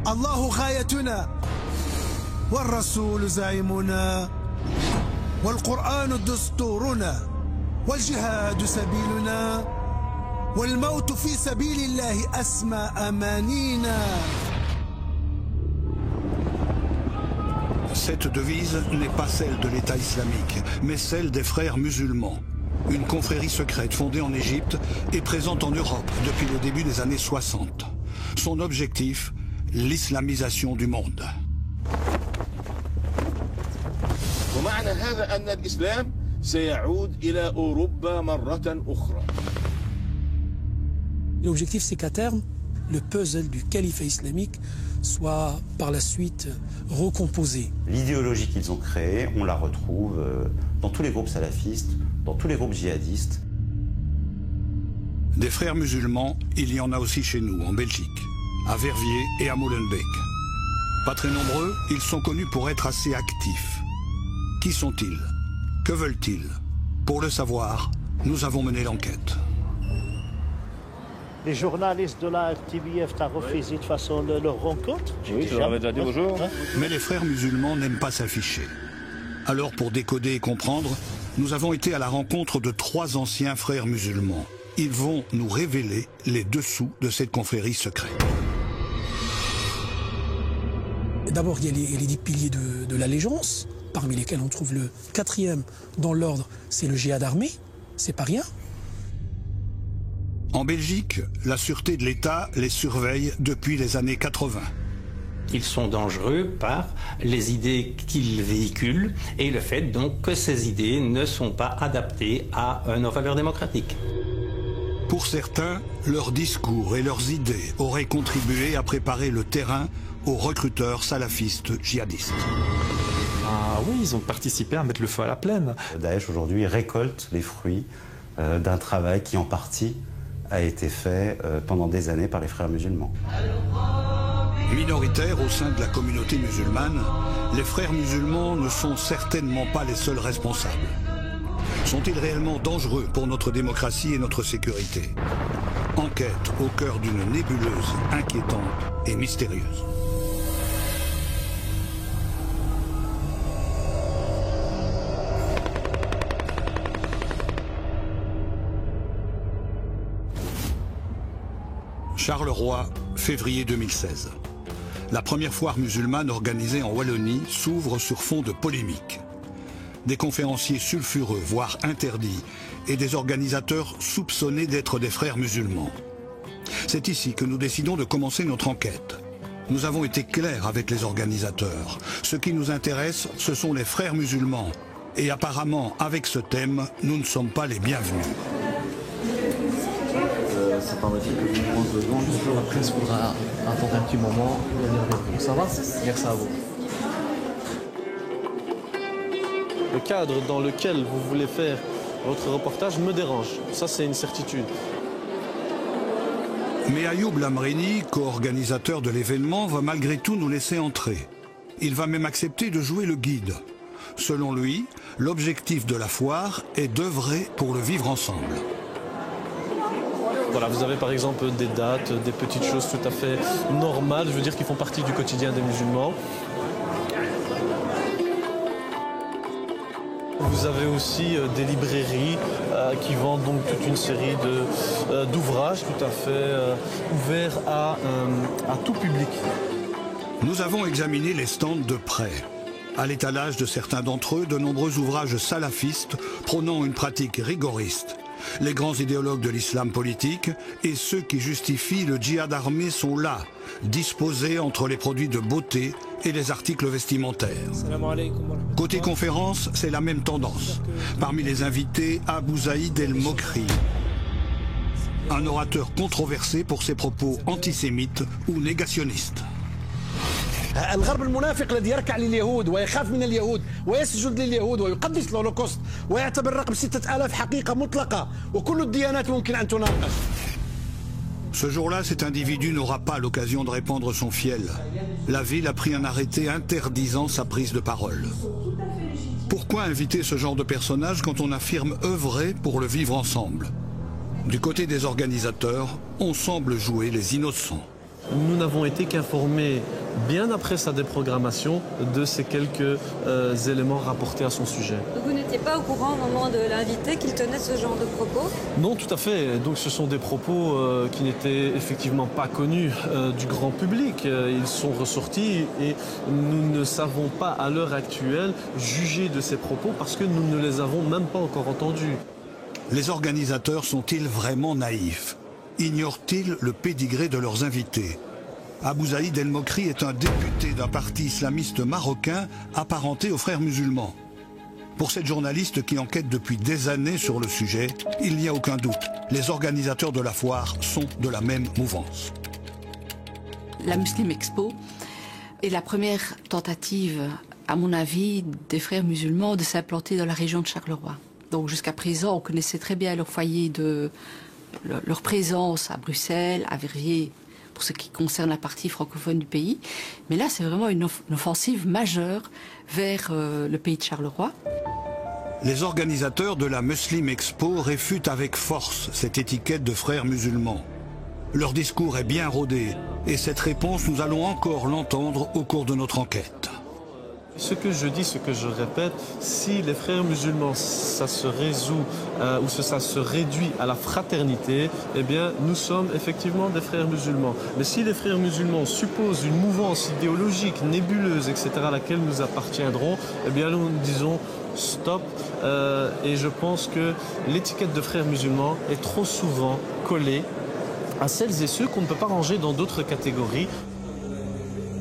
الله غايتنا والرسول زعيمنا والقرآن دستورنا والجهاد سبيلنا والموت في سبيل الله أسمى أمانينا. Cette devise n'est pas celle de l'État islamique, mais celle des frères musulmans. Une confrérie secrète fondée en Égypte et présente en Europe depuis le début des années 60. Son objectif, l'islamisation du monde. ومعنى هذا أن الإسلام سيعود إلى أوروبا مرة أخرى. L'objectif, c'est qu'à terme, le puzzle du califat islamique soit par la suite recomposé. L'idéologie qu'ils ont créée, on la retrouve dans tous les groupes salafistes, dans tous les groupes djihadistes. Des frères musulmans, il y en a aussi chez nous, en Belgique, à Verviers et à Molenbeek. Pas très nombreux, ils sont connus pour être assez actifs. Qui sont-ils? Que veulent-ils? Pour le savoir, nous avons mené l'enquête. Les journalistes de la RTBF t'ont refusé de façon leur rencontre. Oui, je leur avais déjà dit bonjour. Mais les frères musulmans n'aiment pas s'afficher. Alors pour décoder et comprendre, nous avons été à la rencontre de 3 anciens frères musulmans. Ils vont nous révéler les dessous de cette confrérie secrète. D'abord, il y a les 10 piliers de l'allégeance, parmi lesquels on trouve le 4e dans l'ordre, c'est le djihad armé, c'est pas rien. En Belgique, la sûreté de l'État les surveille depuis les années 80. Ils sont dangereux par les idées qu'ils véhiculent et le fait donc que ces idées ne sont pas adaptées à nos valeurs démocratiques. Pour certains, leurs discours et leurs idées auraient contribué à préparer le terrain aux recruteurs salafistes djihadistes. Ah oui, ils ont participé à mettre le feu à la plaine. Daesh aujourd'hui récolte les fruits d'un travail qui en partie a été fait pendant des années par les frères musulmans. Minoritaires au sein de la communauté musulmane, les frères musulmans ne sont certainement pas les seuls responsables. Sont-ils réellement dangereux pour notre démocratie et notre sécurité? Enquête au cœur d'une nébuleuse inquiétante et mystérieuse. Charleroi, février 2016. La première foire musulmane organisée en Wallonie s'ouvre sur fond de polémique. Des conférenciers sulfureux, voire interdits, et des organisateurs soupçonnés d'être des frères musulmans. C'est ici que nous décidons de commencer notre enquête. Nous avons été clairs avec les organisateurs. Ce qui nous intéresse, ce sont les frères musulmans. Et apparemment, avec ce thème, nous ne sommes pas les bienvenus. Ça permettrait que je prenne le don. Toujours après, il faudra attendre un petit moment. Ça va? Merci à vous. Le cadre dans lequel vous voulez faire votre reportage me dérange. Ça, c'est une certitude. Mais Ayoub Lamrini, co-organisateur de l'événement, va malgré tout nous laisser entrer. Il va même accepter de jouer le guide. Selon lui, l'objectif de la foire est d'œuvrer pour le vivre ensemble. Voilà, vous avez par exemple des dates, des petites choses tout à fait normales, je veux dire qui font partie du quotidien des musulmans. Vous avez aussi des librairies qui vendent donc toute une série d'ouvrages tout à fait ouverts à tout public. Nous avons examiné les stands de près. À l'étalage de certains d'entre eux, de nombreux ouvrages salafistes prônant une pratique rigoriste. Les grands idéologues de l'islam politique et ceux qui justifient le djihad armé sont là, disposés entre les produits de beauté et les articles vestimentaires. Côté conférence, c'est la même tendance. Parmi les invités, Abou Zaïd El Mokri, un orateur controversé pour ses propos antisémites ou négationnistes. الغرب المنافق الذي يركع لليهود ويخاف من اليهود ويسجد لليهود ويقدس الهولوكوست ويعتبر رقم 6000 حقيقة مطلقة وكل الديانات ممكن أن تناقش. Ce jour-là, cet individu n'aura pas l'occasion de répandre son fiel. La ville a pris un arrêté interdisant sa prise de parole. Pourquoi inviter ce genre de personnage quand on affirme œuvrer pour le vivre ensemble? Du côté des organisateurs, on semble jouer les innocents. Nous n'avons été qu'informés bien après sa déprogrammation de ces quelques éléments rapportés à son sujet. Donc vous n'étiez pas au courant au moment de l'inviter qu'il tenait ce genre de propos? Non, tout à fait. Donc ce sont des propos qui n'étaient effectivement pas connus du grand public. Ils sont ressortis et nous ne savons pas à l'heure actuelle juger de ces propos parce que nous ne les avons même pas encore entendus. Les organisateurs sont-ils vraiment naïfs? Ignorent-ils le pédigré de leurs invités? Abou Zaïd El Mokri est un député d'un parti islamiste marocain apparenté aux frères musulmans. Pour cette journaliste qui enquête depuis des années sur le sujet, il n'y a aucun doute, les organisateurs de la foire sont de la même mouvance. La Muslim Expo est la première tentative, à mon avis, des frères musulmans de s'implanter dans la région de Charleroi. Donc jusqu'à présent, on connaissait très bien leur foyer leur présence à Bruxelles, à Verviers, pour ce qui concerne la partie francophone du pays. Mais là, c'est vraiment une offensive majeure vers le pays de Charleroi. Les organisateurs de la Muslim Expo réfutent avec force cette étiquette de frères musulmans. Leur discours est bien rodé et cette réponse, nous allons encore l'entendre au cours de notre enquête. Ce que je dis, ce que je répète, si les frères musulmans, ça se résout ou ça se réduit à la fraternité, eh bien, nous sommes effectivement des frères musulmans. Mais si les frères musulmans supposent une mouvance idéologique, nébuleuse, etc., à laquelle nous appartiendrons, eh bien, nous disons stop. Et je pense que l'étiquette de frères musulmans est trop souvent collée à celles et ceux qu'on ne peut pas ranger dans d'autres catégories.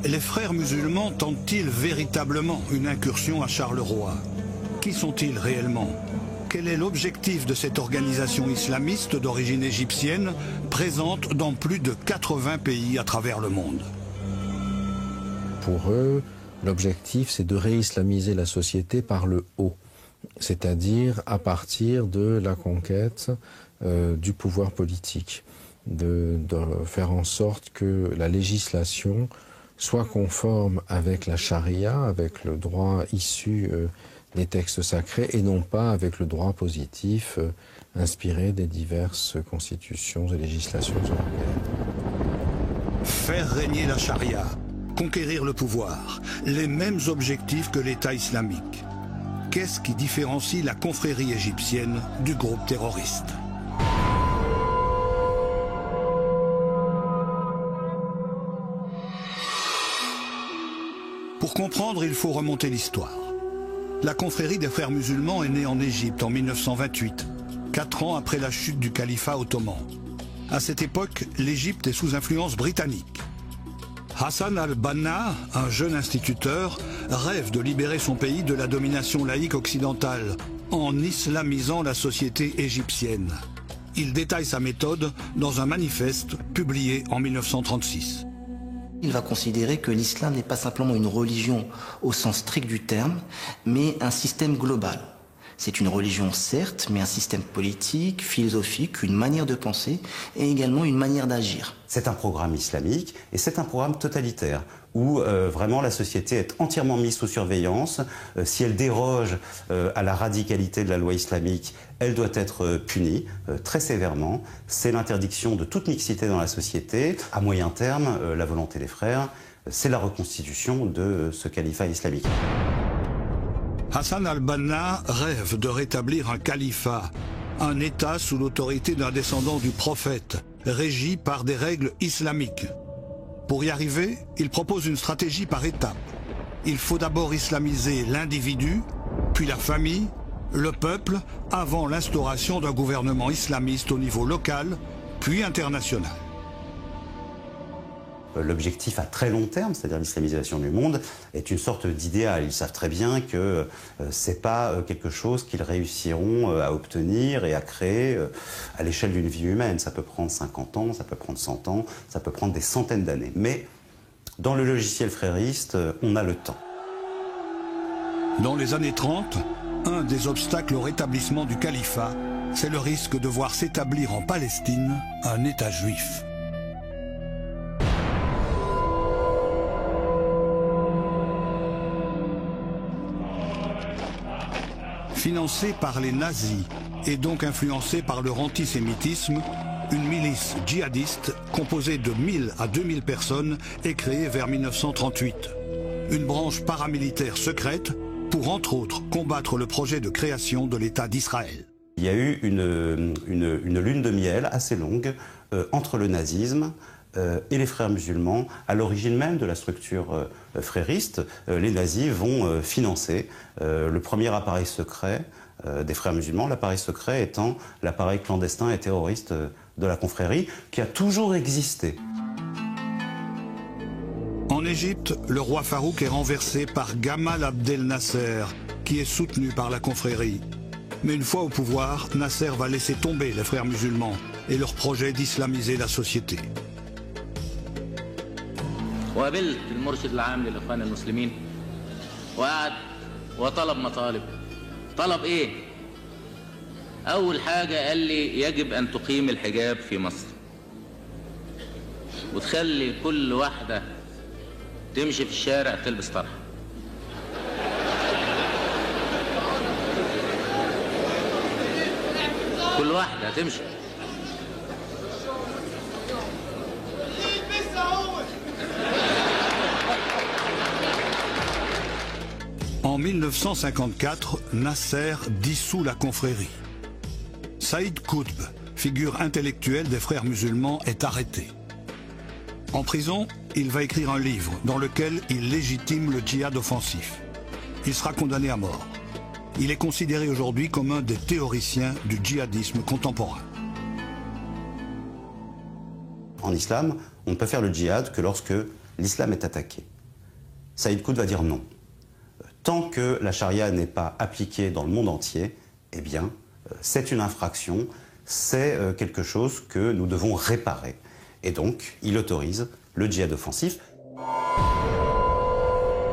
Les frères musulmans tentent-ils véritablement une incursion à Charleroi? Qui sont-ils réellement? Quel est l'objectif de cette organisation islamiste d'origine égyptienne présente dans plus de 80 pays à travers le monde? Pour eux, l'objectif, c'est de réislamiser la société par le haut, c'est-à-dire à partir de la conquête du pouvoir politique, de faire en sorte que la législation soit conforme avec la charia, avec le droit issu des textes sacrés et non pas avec le droit positif inspiré des diverses constitutions et législations européennes. Faire régner la charia, conquérir le pouvoir, les mêmes objectifs que l'État islamique. Qu'est-ce qui différencie la confrérie égyptienne du groupe terroriste? Pour comprendre, il faut remonter l'histoire. La confrérie des frères musulmans est née en Égypte en 1928, 4 ans après la chute du califat ottoman. À cette époque, l'Égypte est sous influence britannique. Hassan al-Banna, un jeune instituteur, rêve de libérer son pays de la domination laïque occidentale en islamisant la société égyptienne. Il détaille sa méthode dans un manifeste publié en 1936. Il va considérer que l'islam n'est pas simplement une religion au sens strict du terme, mais un système global. C'est une religion certes, mais un système politique, philosophique, une manière de penser et également une manière d'agir. C'est un programme islamique et c'est un programme totalitaire où vraiment la société est entièrement mise sous surveillance. Si elle déroge à la radicalité de la loi islamique, elle doit être punie très sévèrement. C'est l'interdiction de toute mixité dans la société. À moyen terme, la volonté des frères, c'est la reconstitution de ce califat islamique. Hassan al-Banna rêve de rétablir un califat, un État sous l'autorité d'un descendant du prophète, régi par des règles islamiques. Pour y arriver, il propose une stratégie par étapes. Il faut d'abord islamiser l'individu, puis la famille, le peuple, avant l'instauration d'un gouvernement islamiste au niveau local, puis international. L'objectif à très long terme, c'est-à-dire l'islamisation du monde, est une sorte d'idéal. Ils savent très bien que c'est pas quelque chose qu'ils réussiront à obtenir et à créer à l'échelle d'une vie humaine. Ça peut prendre 50 ans, ça peut prendre 100 ans, ça peut prendre des centaines d'années. Mais dans le logiciel frériste, on a le temps. Dans les années 30, un des obstacles au rétablissement du califat, c'est le risque de voir s'établir en Palestine un État juif. Financé par les nazis et donc influencé par leur antisémitisme, Une milice djihadiste composée de 1000 à 2000 personnes est créée vers 1938. Une branche paramilitaire secrète pour, entre autres, combattre le projet de création de l'État d'Israël. Il y a eu une lune de miel assez longue entre le nazisme et les frères musulmans. À l'origine même de la structure frériste, les nazis vont financer le premier appareil secret des frères musulmans, l'appareil secret étant l'appareil clandestin et terroriste de la confrérie, qui a toujours existé. En Égypte, le roi Farouk est renversé par Gamal Abdel Nasser, qui est soutenu par la confrérie. Mais une fois au pouvoir, Nasser va laisser tomber les frères musulmans et leur projet d'islamiser la société. وقابلت المرشد العام للإخوان المسلمين وقعد وطلب مطالب. طلب ايه؟ أول حاجة قال لي يجب أن تقيم الحجاب في مصر وتخلي كل واحدة تمشي في الشارع تلبس طرحة. كل واحدة تمشي. En 1954, Nasser dissout la confrérie. Saïd Qutb, figure intellectuelle des frères musulmans, est arrêté. En prison, il va écrire un livre dans lequel il légitime le djihad offensif. Il sera condamné à mort. Il est considéré aujourd'hui comme un des théoriciens du djihadisme contemporain. En islam, on ne peut faire le djihad que lorsque l'islam est attaqué. Saïd Qutb va dire non. Tant que la charia n'est pas appliquée dans le monde entier, eh bien, c'est une infraction, c'est quelque chose que nous devons réparer. Et donc, il autorise le djihad offensif.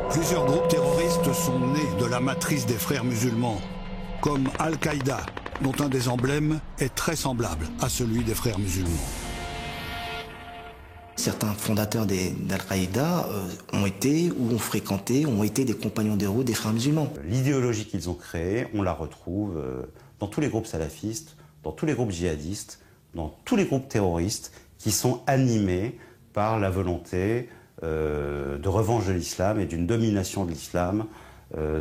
Plusieurs groupes terroristes sont nés de la matrice des frères musulmans, comme Al-Qaïda, dont un des emblèmes est très semblable à celui des frères musulmans. Certains fondateurs d'Al-Qaïda ont été ou ont fréquenté, ont été des compagnons de route des frères musulmans. L'idéologie qu'ils ont créée, on la retrouve dans tous les groupes salafistes, dans tous les groupes djihadistes, dans tous les groupes terroristes qui sont animés par la volonté de revanche de l'islam et d'une domination de l'islam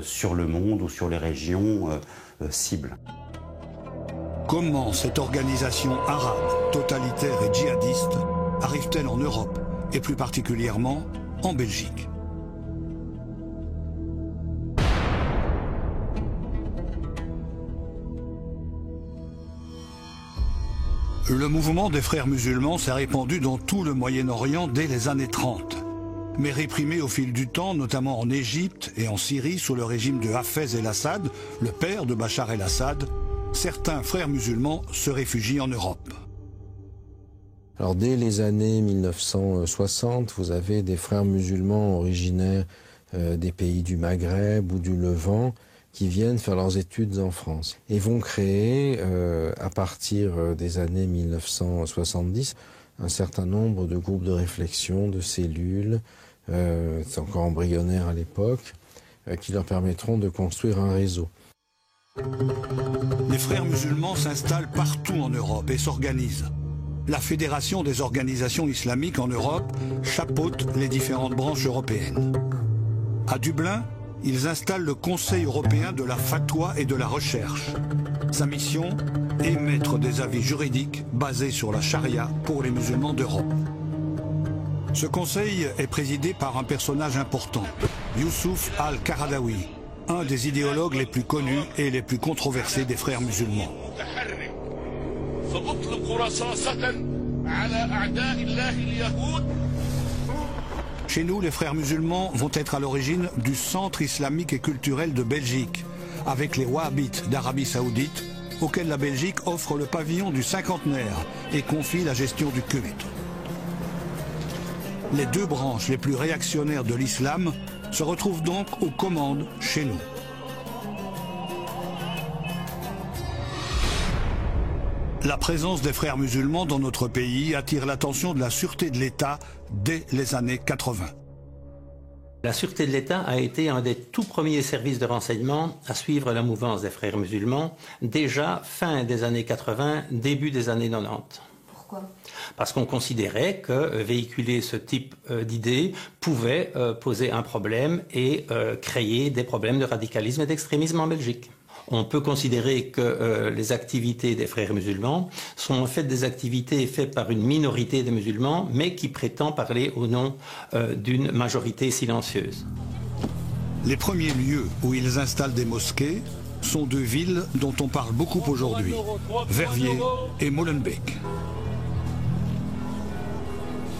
sur le monde ou sur les régions cibles. Comment cette organisation arabe, totalitaire et djihadiste arrive-t-elle en Europe, et plus particulièrement en Belgique? Le mouvement des frères musulmans s'est répandu dans tout le Moyen-Orient dès les années 30. Mais réprimé au fil du temps, notamment en Égypte et en Syrie sous le régime de Hafez el-Assad, le père de Bachar el-Assad, certains frères musulmans se réfugient en Europe. Alors dès les années 1960, vous avez des frères musulmans originaires des pays du Maghreb ou du Levant qui viennent faire leurs études en France et vont créer, à partir des années 1970, un certain nombre de groupes de réflexion, de cellules, c'est encore embryonnaire à l'époque, qui leur permettront de construire un réseau. Les frères musulmans s'installent partout en Europe et s'organisent. La Fédération des organisations islamiques en Europe chapeaute les différentes branches européennes. À Dublin, ils installent le Conseil européen de la fatwa et de la recherche. Sa mission, émettre des avis juridiques basés sur la charia pour les musulmans d'Europe. Ce conseil est présidé par un personnage important, Youssouf al-Qaradawi, un des idéologues les plus connus et les plus controversés des frères musulmans. Chez nous, les frères musulmans vont être à l'origine du centre islamique et culturel de Belgique, avec les Wahhabites d'Arabie Saoudite, auxquels la Belgique offre le pavillon du cinquantenaire et confie la gestion du culte. Les deux branches les plus réactionnaires de l'islam se retrouvent donc aux commandes chez nous. La présence des frères musulmans dans notre pays attire l'attention de la sûreté de l'État dès les années 80. La sûreté de l'État a été un des tout premiers services de renseignement à suivre la mouvance des frères musulmans, déjà fin des années 80, début des années 90. Pourquoi? Parce qu'on considérait que véhiculer ce type d'idées pouvait poser un problème et créer des problèmes de radicalisme et d'extrémisme en Belgique. On peut considérer que les activités des frères musulmans sont en fait des activités faites par une minorité de musulmans, mais qui prétend parler au nom d'une majorité silencieuse. Les premiers lieux où ils installent des mosquées sont deux villes dont on parle beaucoup aujourd'hui, Verviers et Molenbeek.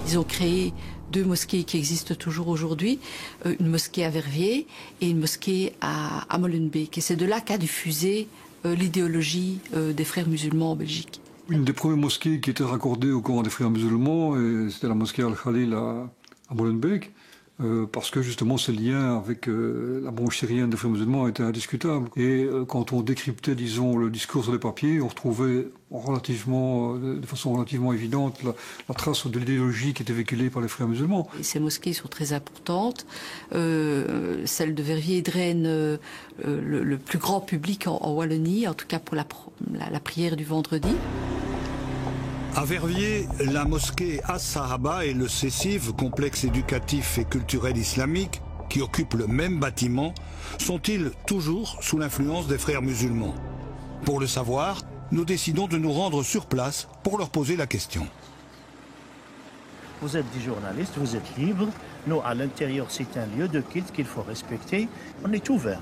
Ils ont créé 2 mosquées qui existent toujours aujourd'hui, une mosquée à Verviers et une mosquée à Molenbeek. Et c'est de là qu'a diffusé l'idéologie des frères musulmans en Belgique. Une des premières mosquées qui était raccordée au Coran des frères musulmans, c'était la mosquée Al-Khalil à Molenbeek, parce que justement ce lien avec la branche syrienne des frères musulmans était indiscutable. Et quand on décryptait, disons, le discours sur les papiers, on retrouvait de façon relativement évidente la trace de l'idéologie qui était véhiculée par les frères musulmans. Et ces mosquées sont très importantes. Celle de Verviers draine le plus grand public en Wallonie, en tout cas pour la prière du vendredi. À Verviers, la mosquée As-Sahaba et le Cessive, complexe éducatif et culturel islamique, qui occupent le même bâtiment, sont-ils toujours sous l'influence des frères musulmans? Pour le savoir, nous décidons de nous rendre sur place pour leur poser la question. Vous êtes des journalistes, vous êtes libres. Nous, à l'intérieur, c'est un lieu de culte qu'il faut respecter. On est ouvert.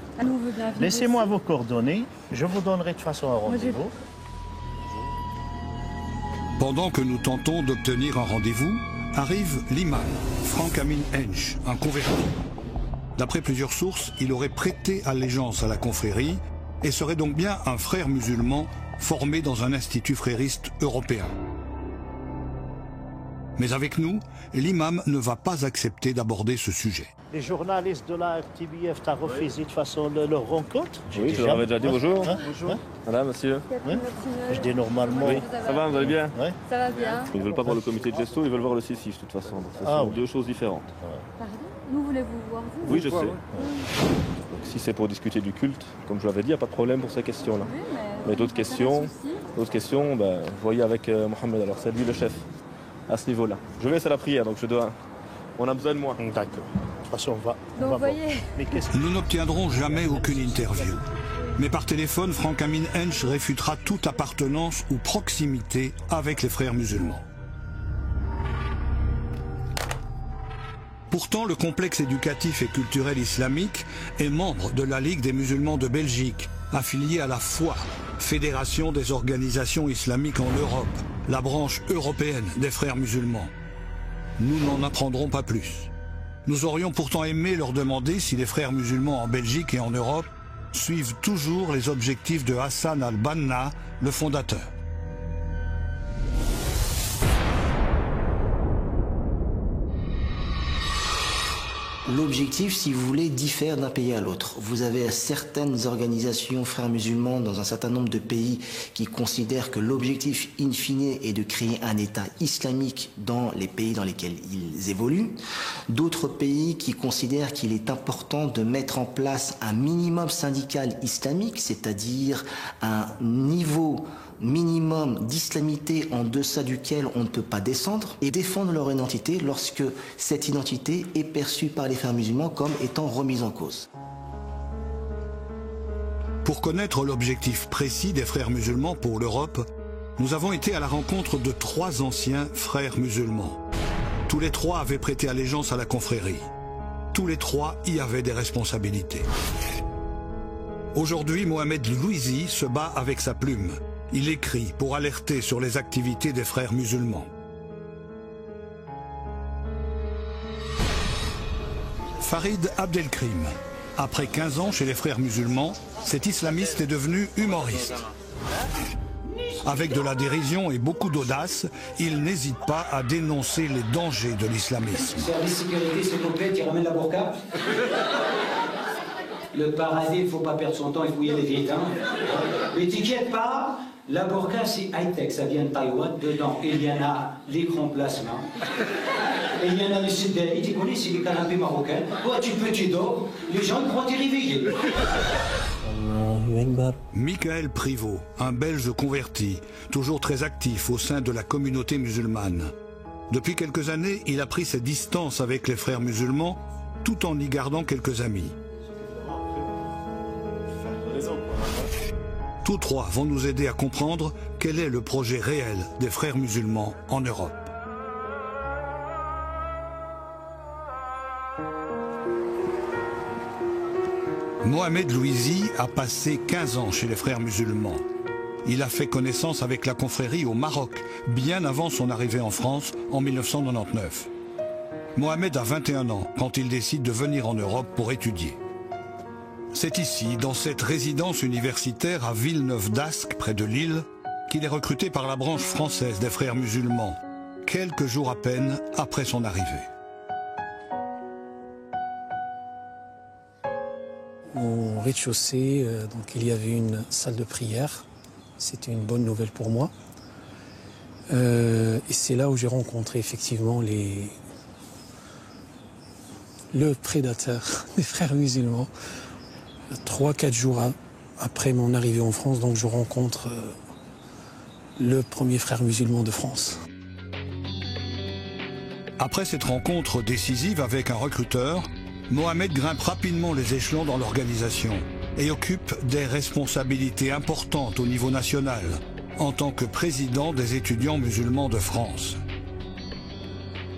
Laissez-moi vos coordonnées. Je vous donnerai de façon un rendez-vous. Pendant que nous tentons d'obtenir un rendez-vous, arrive l'imam, Frank Amin Hench, un converti. D'après plusieurs sources, il aurait prêté allégeance à la confrérie et serait donc bien un frère musulman formé dans un institut frériste européen. Mais avec nous, l'imam ne va pas accepter d'aborder ce sujet. Les journalistes de la RTBF t'ont refusé de façon leur rencontre. Oui, je leur avais déjà dit bonjour. Bonjour. Voilà, monsieur. Oui. Je dis normalement. Oui, ça va, vous allez bien? Oui. Ça va bien. Ils ne veulent pas voir le comité de gesto, ils veulent voir le CSIF de toute façon. Donc, ce sont deux choses différentes. Pardon? Nous voulez-vous voir vous? Oui, je sais. Donc, si c'est pour discuter du culte, comme je l'avais dit, il n'y a pas de problème pour ces questions-là. Oui, mais d'autres questions, ben, vous voyez avec Mohamed, alors c'est lui le chef à ce niveau-là. Je vais laisser la prière, donc on a besoin de moi. D'accord. De toute façon, on va vous voir. voyez. Nous n'obtiendrons jamais aucune interview. Mais par téléphone, Frank Amin Hench réfutera toute appartenance ou proximité avec les frères musulmans. Pourtant, le complexe éducatif et culturel islamique est membre de la Ligue des musulmans de Belgique, affilié à la FOI, Fédération des organisations islamiques en Europe, la branche européenne des frères musulmans. Nous n'en apprendrons pas plus. Nous aurions pourtant aimé leur demander si les frères musulmans en Belgique et en Europe suivent toujours les objectifs de Hassan al-Banna, le fondateur. L'objectif, si vous voulez, diffère d'un pays à l'autre. Vous avez certaines organisations frères musulmans dans un certain nombre de pays qui considèrent que l'objectif in fine est de créer un État islamique dans les pays dans lesquels ils évoluent. D'autres pays qui considèrent qu'il est important de mettre en place un minimum syndical islamique, c'est-à-dire un niveau minimum d'islamité en deçà duquel on ne peut pas descendre, et défendre leur identité lorsque cette identité est perçue par les frères musulmans comme étant remise en cause. Pour connaître l'objectif précis des frères musulmans pour l'Europe, nous avons été à la rencontre de 3 anciens frères musulmans. Tous les 3 avaient prêté allégeance à la confrérie. Tous les 3 y avaient des responsabilités. Aujourd'hui, Mohamed Louisi se bat avec sa plume. Il écrit pour alerter sur les activités des frères musulmans. Farid Abdelkrim. Après 15 ans chez les frères musulmans, cet islamiste est devenu humoriste. Avec de la dérision et beaucoup d'audace, il n'hésite pas à dénoncer les dangers de l'islamisme. Service sécurité, s'il vous plaît, tu ramènes la burqa. Le paradis, il ne faut pas perdre son temps et fouiller les vieilles dents. Mais t'inquiète pas, la burqa c'est high-tech, ça vient de Taïwan. Dedans, il y en a l'écran plasma. Et il y en a le sidéri, tu connais, c'est les canapés marocains. Toi, tu dors, les gens croient que tu es réveillé. Michael Privot, un Belge converti, toujours très actif au sein de la communauté musulmane. Depuis quelques années, il a pris ses distances avec les frères musulmans, tout en y gardant quelques amis. Tous trois vont nous aider à comprendre quel est le projet réel des frères musulmans en Europe. Mohamed Louisi a passé 15 ans chez les frères musulmans. Il a fait connaissance avec la confrérie au Maroc, bien avant son arrivée en France en 1999. Mohamed a 21 ans quand il décide de venir en Europe pour étudier. C'est ici, dans cette résidence universitaire à Villeneuve d'Ascq, près de Lille, qu'il est recruté par la branche française des frères musulmans, quelques jours à peine après son arrivée. Au rez-de-chaussée, donc il y avait une salle de prière. C'était une bonne nouvelle pour moi. Et c'est là où j'ai rencontré effectivement le prédateur des frères musulmans. 3-4 jours après mon arrivée en France, donc je rencontre le premier frère musulman de France. Après cette rencontre décisive avec un recruteur, Mohamed grimpe rapidement les échelons dans l'organisation et occupe des responsabilités importantes au niveau national en tant que président des étudiants musulmans de France.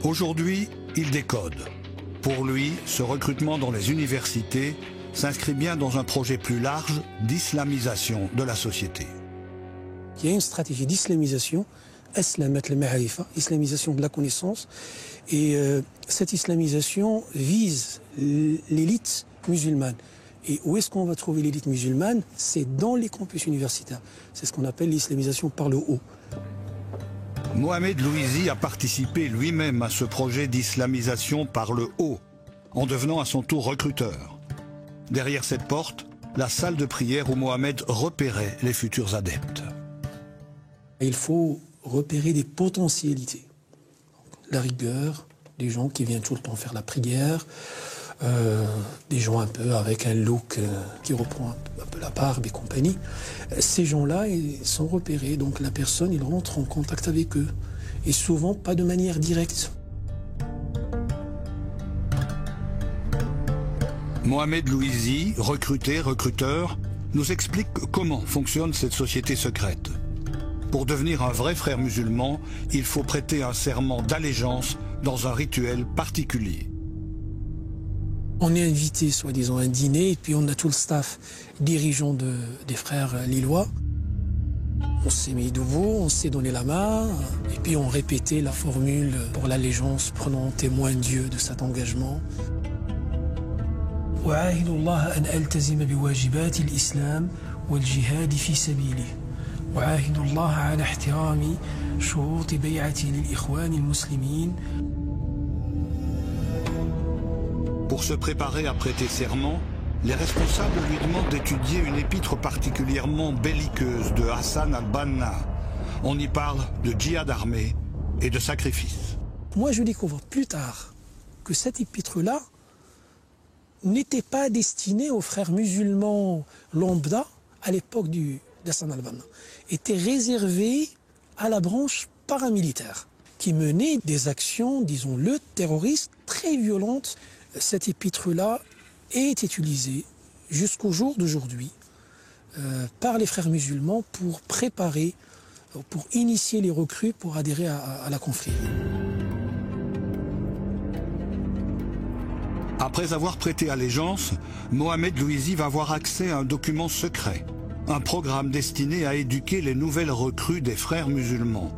Aujourd'hui, il décode. Pour lui, ce recrutement dans les universités s'inscrit bien dans un projet plus large d'islamisation de la société. Il y a une stratégie d'islamisation, islamisation de la connaissance, et cette islamisation vise l'élite musulmane. Et où est-ce qu'on va trouver l'élite musulmane? C'est dans les campus universitaires. C'est ce qu'on appelle l'islamisation par le haut. Mohamed Louisi a participé lui-même à ce projet d'islamisation par le haut, en devenant à son tour recruteur. Derrière cette porte, la salle de prière où Mohamed repérait les futurs adeptes. Il faut repérer des potentialités. La rigueur, des gens qui viennent tout le temps faire la prière, des gens un peu avec un look qui reprend un peu la barbe et compagnie. Ces gens-là, ils sont repérés, donc la personne, il rentre en contact avec eux. Et souvent, pas de manière directe. Mohamed Louisi, recruteur, nous explique comment fonctionne cette société secrète. Pour devenir un vrai frère musulman, il faut prêter un serment d'allégeance dans un rituel particulier. On est invité, soi-disant, à un dîner, et puis on a tout le staff dirigeant des frères lillois. On s'est mis debout, on s'est donné la main, et puis on répétait la formule pour l'allégeance, prenant témoin Dieu de cet engagement. وأعاهد الله أن ألتزم بواجبات الإسلام والجهاد في سبيله وأعاهد الله على احترام شروط بيعتي للإخوان المسلمين. Pour se préparer à prêter serment, les responsables lui demandent d'étudier une épître particulièrement belliqueuse de Hassan al-Banna. On y parle de djihad armé et de sacrifice. Moi, je découvre plus tard que cette épître-là n'était pas destinée aux frères musulmans lambda à l'époque d'Hassan al-Banna. Était réservée à la branche paramilitaire qui menait des actions, disons-le, terroristes très violentes. Cette épître-là est utilisée jusqu'au jour d'aujourd'hui par les frères musulmans pour préparer, pour initier les recrues pour adhérer à la confrérie. Après avoir prêté allégeance, Mohamed Louisi va avoir accès à un document secret, un programme destiné à éduquer les nouvelles recrues des frères musulmans.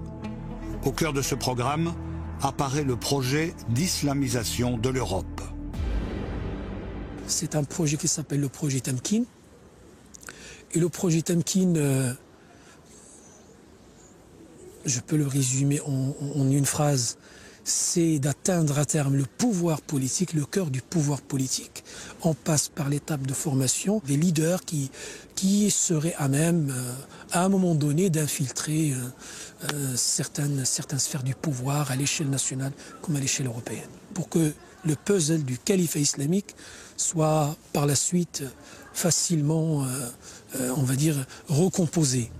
Au cœur de ce programme apparaît le projet d'islamisation de l'Europe. C'est un projet qui s'appelle le projet Tamkin. Et le projet Tamkin, je peux le résumer en une phrase, c'est d'atteindre à terme le pouvoir politique, le cœur du pouvoir politique. On passe par l'étape de formation des leaders qui seraient à même, à un moment donné, d'infiltrer certaines sphères du pouvoir à l'échelle nationale comme à l'échelle européenne. Pour que le puzzle du califat islamique soit par la suite facilement, on va dire, recomposé.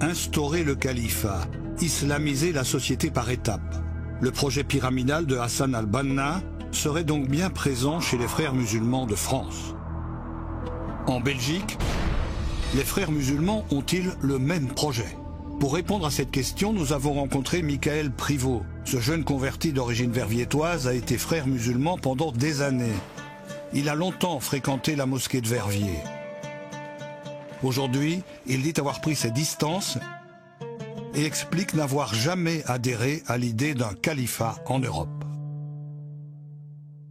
Instaurer le califat, islamiser la société par étapes. Le projet pyramidal de Hassan al-Banna serait donc bien présent chez les frères musulmans de France. En Belgique, les frères musulmans ont-ils le même projet? Pour répondre à cette question, nous avons rencontré Michael Privot. Ce jeune converti d'origine verviétoise a été frère musulman pendant des années. Il a longtemps fréquenté la mosquée de Verviers. Aujourd'hui, il dit avoir pris ses distances et explique n'avoir jamais adhéré à l'idée d'un califat en Europe.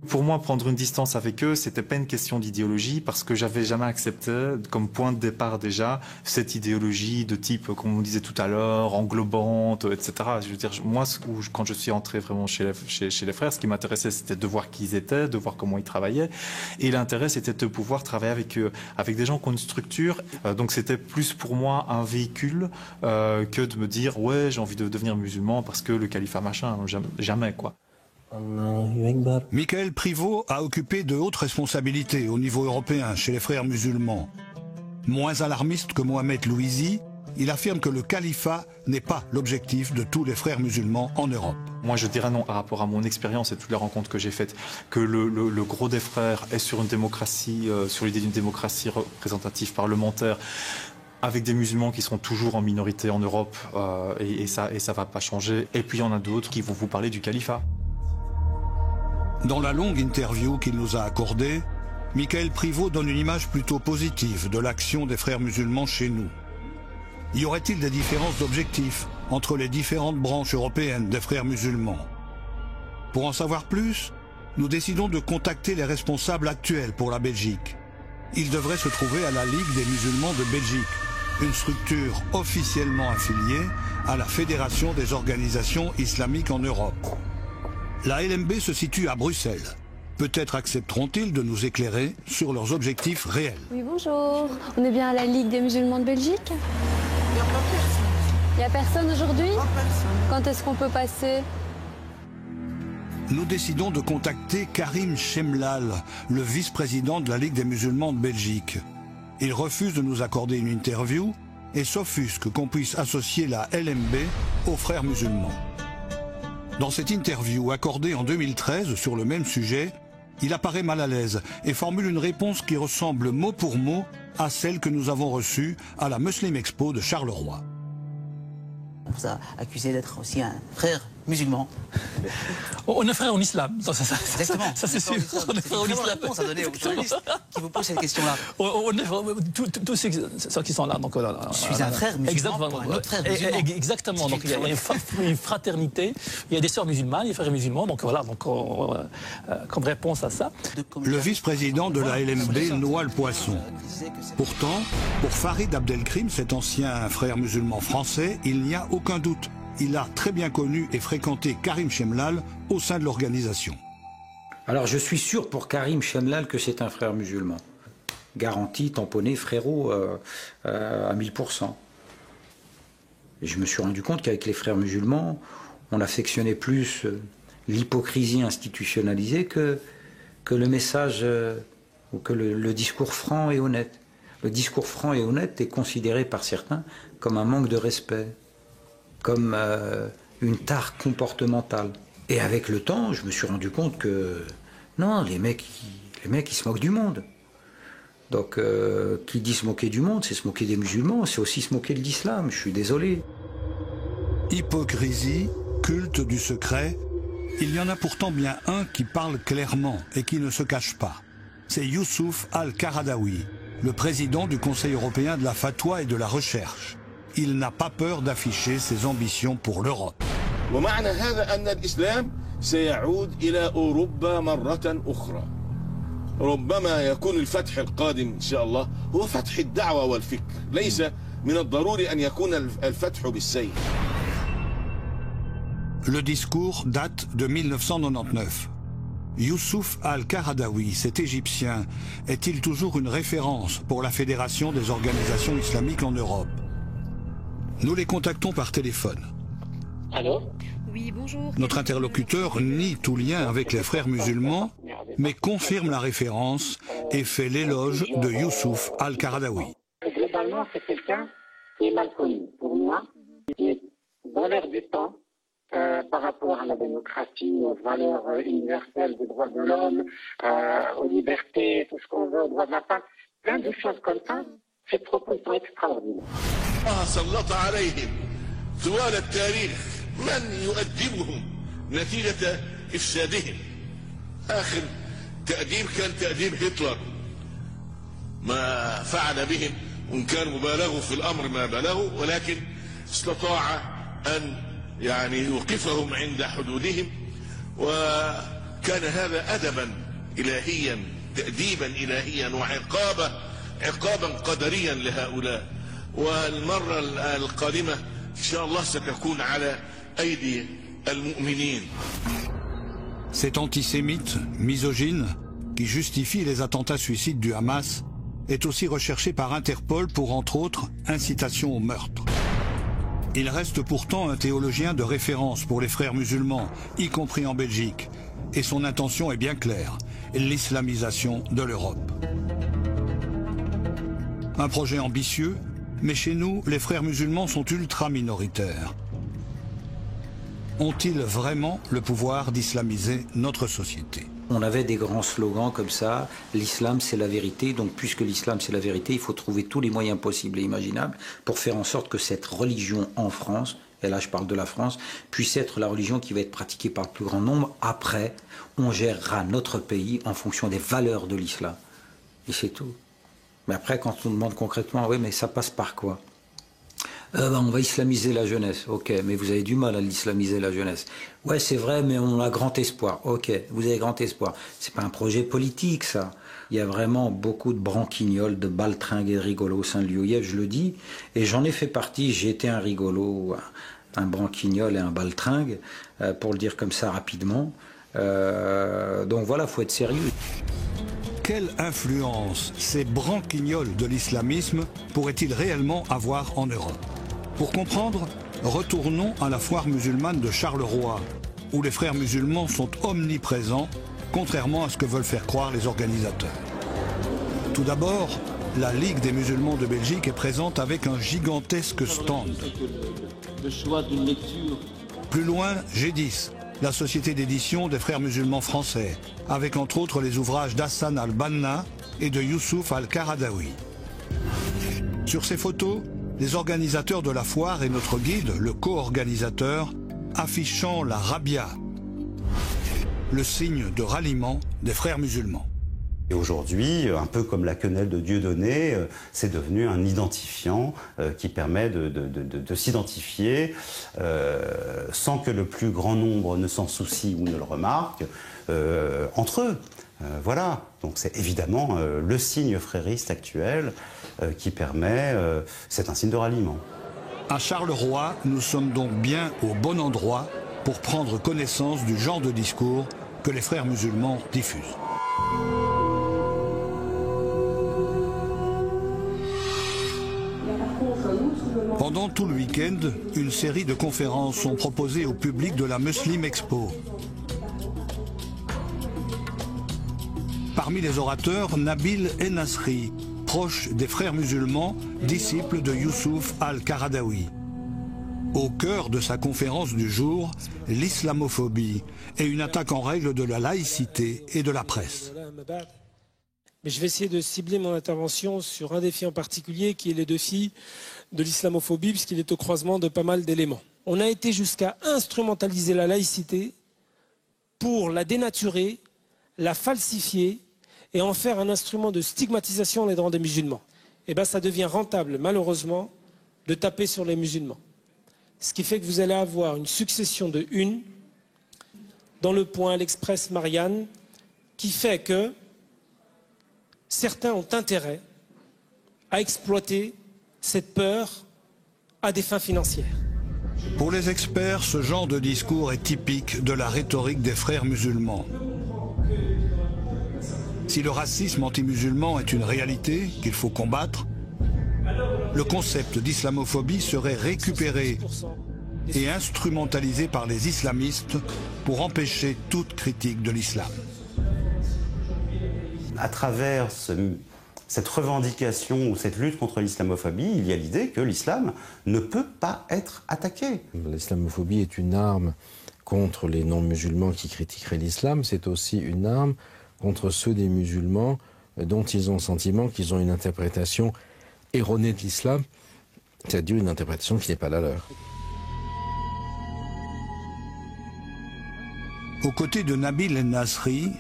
Pour moi, prendre une distance avec eux, c'était pas une question d'idéologie, parce que j'avais jamais accepté, comme point de départ déjà, cette idéologie de type, comme on disait tout à l'heure, englobante, etc. Je veux dire, moi, quand je suis entré vraiment chez les frères, ce qui m'intéressait, c'était de voir qui ils étaient, de voir comment ils travaillaient. Et l'intérêt, c'était de pouvoir travailler avec des gens qui ont une structure. Donc c'était plus pour moi un véhicule que de me dire, ouais, j'ai envie de devenir musulman parce que le califat machin, jamais quoi. Michael Privot a occupé de hautes responsabilités au niveau européen chez les frères musulmans. Moins alarmiste que Mohamed Louisi, il affirme que le califat n'est pas l'objectif de tous les frères musulmans en Europe. Moi je dirais non, par rapport à mon expérience et toutes les rencontres que j'ai faites, que le gros des frères est sur une démocratie, sur l'idée d'une démocratie représentative parlementaire, avec des musulmans qui seront toujours en minorité en Europe, et ça va pas changer. Et puis il y en a d'autres qui vont vous parler du califat. Dans la longue interview qu'il nous a accordée, Michael Privot donne une image plutôt positive de l'action des frères musulmans chez nous. Y aurait-il des différences d'objectifs entre les différentes branches européennes des frères musulmans? Pour en savoir plus, nous décidons de contacter les responsables actuels pour la Belgique. Ils devraient se trouver à la Ligue des musulmans de Belgique, une structure officiellement affiliée à la Fédération des organisations islamiques en Europe. La LMB se situe à Bruxelles. Peut-être accepteront-ils de nous éclairer sur leurs objectifs réels. Oui, bonjour. On est bien à la Ligue des musulmans de Belgique? Il n'y a pas personne. Il n'y a personne aujourd'hui? Quand est-ce qu'on peut passer? Nous décidons de contacter Karim Chemlal, le vice-président de la Ligue des musulmans de Belgique. Il refuse de nous accorder une interview et s'offusque qu'on puisse associer la LMB aux frères musulmans. Dans cette interview accordée en 2013 sur le même sujet, il apparaît mal à l'aise et formule une réponse qui ressemble mot pour mot à celle que nous avons reçue à la Muslim Expo de Charleroi. On vous a accusé d'être aussi un frère musulman. On est frère en islam. Exactement. Ça c'est sûr. On est frère en islam. Réponse à donner aux journalistes qui vous posent cette question-là. Tous ceux qui sont là. Donc, je suis un frère musulman pour un autre frère musulman. Exactement. Donc il y a une fraternité. Il y a des sœurs musulmanes, des frères musulmans. Donc voilà. Donc comme réponse à ça. Le vice-président de la LMB noie le poisson. Pourtant, pour Farid Abdelkrim, cet ancien frère musulman français, il n'y a aucun doute. Il a très bien connu et fréquenté Karim Chemlal au sein de l'organisation. Alors je suis sûr pour Karim Chemlal que c'est un frère musulman. Garanti, tamponné, frérot à 1000%. Et je me suis rendu compte qu'avec les frères musulmans, on affectionnait plus l'hypocrisie institutionnalisée que le message ou que le discours franc et honnête. Le discours franc et honnête est considéré par certains comme un manque de respect, comme une tare comportementale. Et avec le temps, je me suis rendu compte que non, les mecs ils se moquent du monde. Donc qui dit se moquer du monde, c'est se moquer des musulmans, c'est aussi se moquer de l'islam, je suis désolé. Hypocrisie, culte du secret, il y en a pourtant bien un qui parle clairement et qui ne se cache pas. C'est Youssouf Al-Qaradawi, le président du Conseil européen de la fatwa et de la recherche. Il n'a pas peur d'afficher ses ambitions pour l'Europe. ومعنى هذا أن الإسلام سيعود إلى أوروبا مرة أخرى. ربما يكون الفتح القادم إن شاء الله هو فتح الدعوة والفكر، ليس من الضروري أن يكون الفتح بالسيف. Le discours date de 1999. Youssouf Al-Qaradawi, cet Égyptien, est-il toujours une référence pour la Fédération des organisations islamiques en Europe? Nous les contactons par téléphone. Allô? Oui, bonjour. Notre interlocuteur nie tout lien avec les frères musulmans mais confirme la référence et fait l'éloge de Youssouf al-Qaradawi. Globalement, c'est quelqu'un qui est mal connu. Pour moi, il est dans l'air du temps par rapport à la démocratie, aux valeurs universelles des droits de l'homme, aux libertés, tout ce qu'on veut, aux droits de la femme. Plein de choses comme ça, ces propos sont extraordinaires. سلط عليهم طوال التاريخ من يؤدبهم نتيجة إفسادهم. آخر تأديب كان تأديب هتلر، ما فعل بهم وإن كان مبالغوا في الأمر ما بلغوا، ولكن استطاع أن يعني يوقفهم عند حدودهم، وكان هذا أدبا إلهيا، تأديبا إلهيا عقابا قدريا لهؤلاء. والمرة القادمة إن شاء الله ستكون على أيدي المؤمنين. Cet antisémite, misogyne, qui justifie les attentats suicides du Hamas, est aussi recherché par Interpol pour, entre autres, incitation au meurtre. Il reste pourtant un théologien de référence pour les frères musulmans, y compris en Belgique, et son intention est bien claire, l'islamisation de l'Europe. Un projet ambitieux, mais chez nous, les frères musulmans sont ultra minoritaires. Ont-ils vraiment le pouvoir d'islamiser notre société? On avait des grands slogans comme ça, l'islam c'est la vérité, donc puisque l'islam c'est la vérité, il faut trouver tous les moyens possibles et imaginables pour faire en sorte que cette religion en France, et là je parle de la France, puisse être la religion qui va être pratiquée par le plus grand nombre. Après, on gérera notre pays en fonction des valeurs de l'islam. Et c'est tout. Mais après, quand on demande concrètement, oui, mais ça passe par quoi? On va islamiser la jeunesse. Ok, mais vous avez du mal à l'islamiser la jeunesse. Ouais, c'est vrai, mais on a grand espoir. Ok, vous avez grand espoir. C'est pas un projet politique, ça. Il y a vraiment beaucoup de branquignoles, de baltringues et de rigolos au sein de l'UOIF, je le dis. Et j'en ai fait partie. J'ai été un rigolo, un branquignol et un baltringue, pour le dire comme ça rapidement. Donc voilà, faut être sérieux. Quelle influence ces branquignoles de l'islamisme pourraient-ils réellement avoir en Europe? Pour comprendre, retournons à la foire musulmane de Charleroi, où les frères musulmans sont omniprésents, contrairement à ce que veulent faire croire les organisateurs. Tout d'abord, la Ligue des musulmans de Belgique est présente avec un gigantesque stand. Plus loin, G10, la société d'édition des frères musulmans français, avec entre autres les ouvrages d'Hassan al-Banna et de Youssouf al-Qaradawi. Sur ces photos, les organisateurs de la foire et notre guide, le co-organisateur, affichant la rabia, le signe de ralliement des frères musulmans. Et aujourd'hui, un peu comme la quenelle de Dieudonné, c'est devenu un identifiant qui permet de s'identifier sans que le plus grand nombre ne s'en soucie ou ne le remarque, entre eux. Voilà, donc c'est évidemment le signe frériste actuel qui permet, c'est un signe de ralliement. À Charleroi, nous sommes donc bien au bon endroit pour prendre connaissance du genre de discours que les frères musulmans diffusent. Pendant tout le week-end, une série de conférences sont proposées au public de la Muslim Expo. Parmi les orateurs, Nabil Ennasri, proche des frères musulmans, disciple de Youssouf al-Qaradawi. Au cœur de sa conférence du jour, l'islamophobie et une attaque en règle de la laïcité et de la presse. Mais je vais essayer de cibler mon intervention sur un défi en particulier, qui est le défi de l'islamophobie, puisqu'il est au croisement de pas mal d'éléments. On a été jusqu'à instrumentaliser la laïcité pour la dénaturer, la falsifier et en faire un instrument de stigmatisation des droits des musulmans. Et bien ça devient rentable, malheureusement, de taper sur les musulmans. Ce qui fait que vous allez avoir une succession de unes dans Le Point, l'Express, Marianne, qui fait que certains ont intérêt à exploiter cette peur à des fins financières. Pour les experts, ce genre de discours est typique de la rhétorique des frères musulmans. Si le racisme anti-musulman est une réalité qu'il faut combattre, le concept d'islamophobie serait récupéré et instrumentalisé par les islamistes pour empêcher toute critique de l'islam. à travers cette revendication ou cette lutte contre l'islamophobie, il y a l'idée que l'islam ne peut pas être attaqué. L'islamophobie est une arme contre les non-musulmans qui critiqueraient l'islam, c'est aussi une arme contre ceux des musulmans dont ils ont le sentiment qu'ils ont une interprétation erronée de l'islam, c'est-à-dire une interprétation qui n'est pas la leur. Aux côtés de Nabil El-Nasri,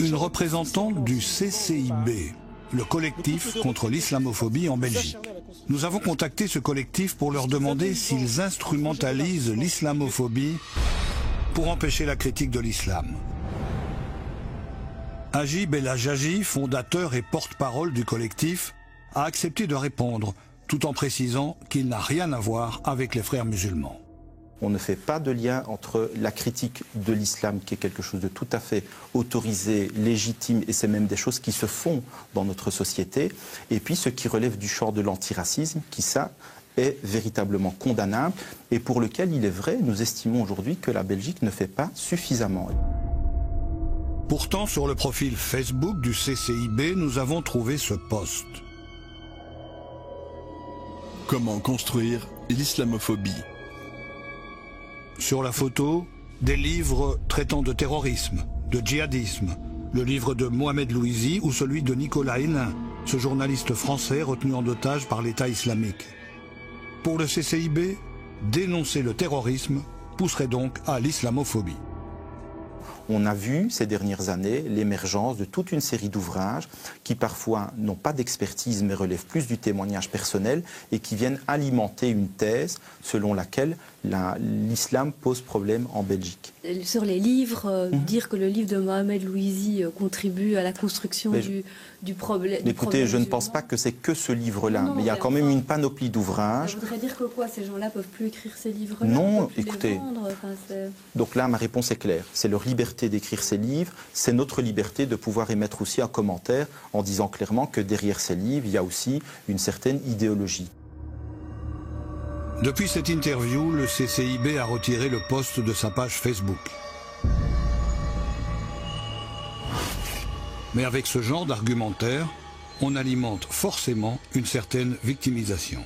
une représentante du CCIB, le collectif contre l'islamophobie en Belgique. Nous avons contacté ce collectif pour leur demander s'ils instrumentalisent l'islamophobie pour empêcher la critique de l'islam. Agib El-Hajaji, fondateur et porte-parole du collectif, a accepté de répondre, tout en précisant qu'il n'a rien à voir avec les frères musulmans. On ne fait pas de lien entre la critique de l'islam, qui est quelque chose de tout à fait autorisé, légitime, et c'est même des choses qui se font dans notre société, et puis ce qui relève du champ de l'antiracisme, qui ça est véritablement condamnable, et pour lequel il est vrai, nous estimons aujourd'hui que la Belgique ne fait pas suffisamment. Pourtant, sur le profil Facebook du CCIB, nous avons trouvé ce post. Comment construire l'islamophobie? Sur la photo, des livres traitant de terrorisme, de djihadisme, le livre de Mohamed Louisi ou celui de Nicolas Hénin, ce journaliste français retenu en otage par l'État islamique. Pour le CCIB, dénoncer le terrorisme pousserait donc à l'islamophobie. On a vu ces dernières années l'émergence de toute une série d'ouvrages qui parfois n'ont pas d'expertise mais relèvent plus du témoignage personnel et qui viennent alimenter une thèse selon laquelle l'islam pose problème en Belgique. Sur les livres, dire que le livre de Mohamed Louisi contribue à la construction du problème. Écoutez, je ne pense pas que c'est que ce livre-là, mais il y a quand même une panoplie d'ouvrages. Ça voudrait dire que quoi? Ces gens-là peuvent plus écrire ces livres-là? Non, écoutez. Donc là, ma réponse est claire. C'est leur liberté d'écrire ces livres, c'est notre liberté de pouvoir émettre aussi un commentaire en disant clairement que derrière ces livres, il y a aussi une certaine idéologie. Depuis cette interview, le CCIB a retiré le post de sa page Facebook. Mais avec ce genre d'argumentaire, on alimente forcément une certaine victimisation.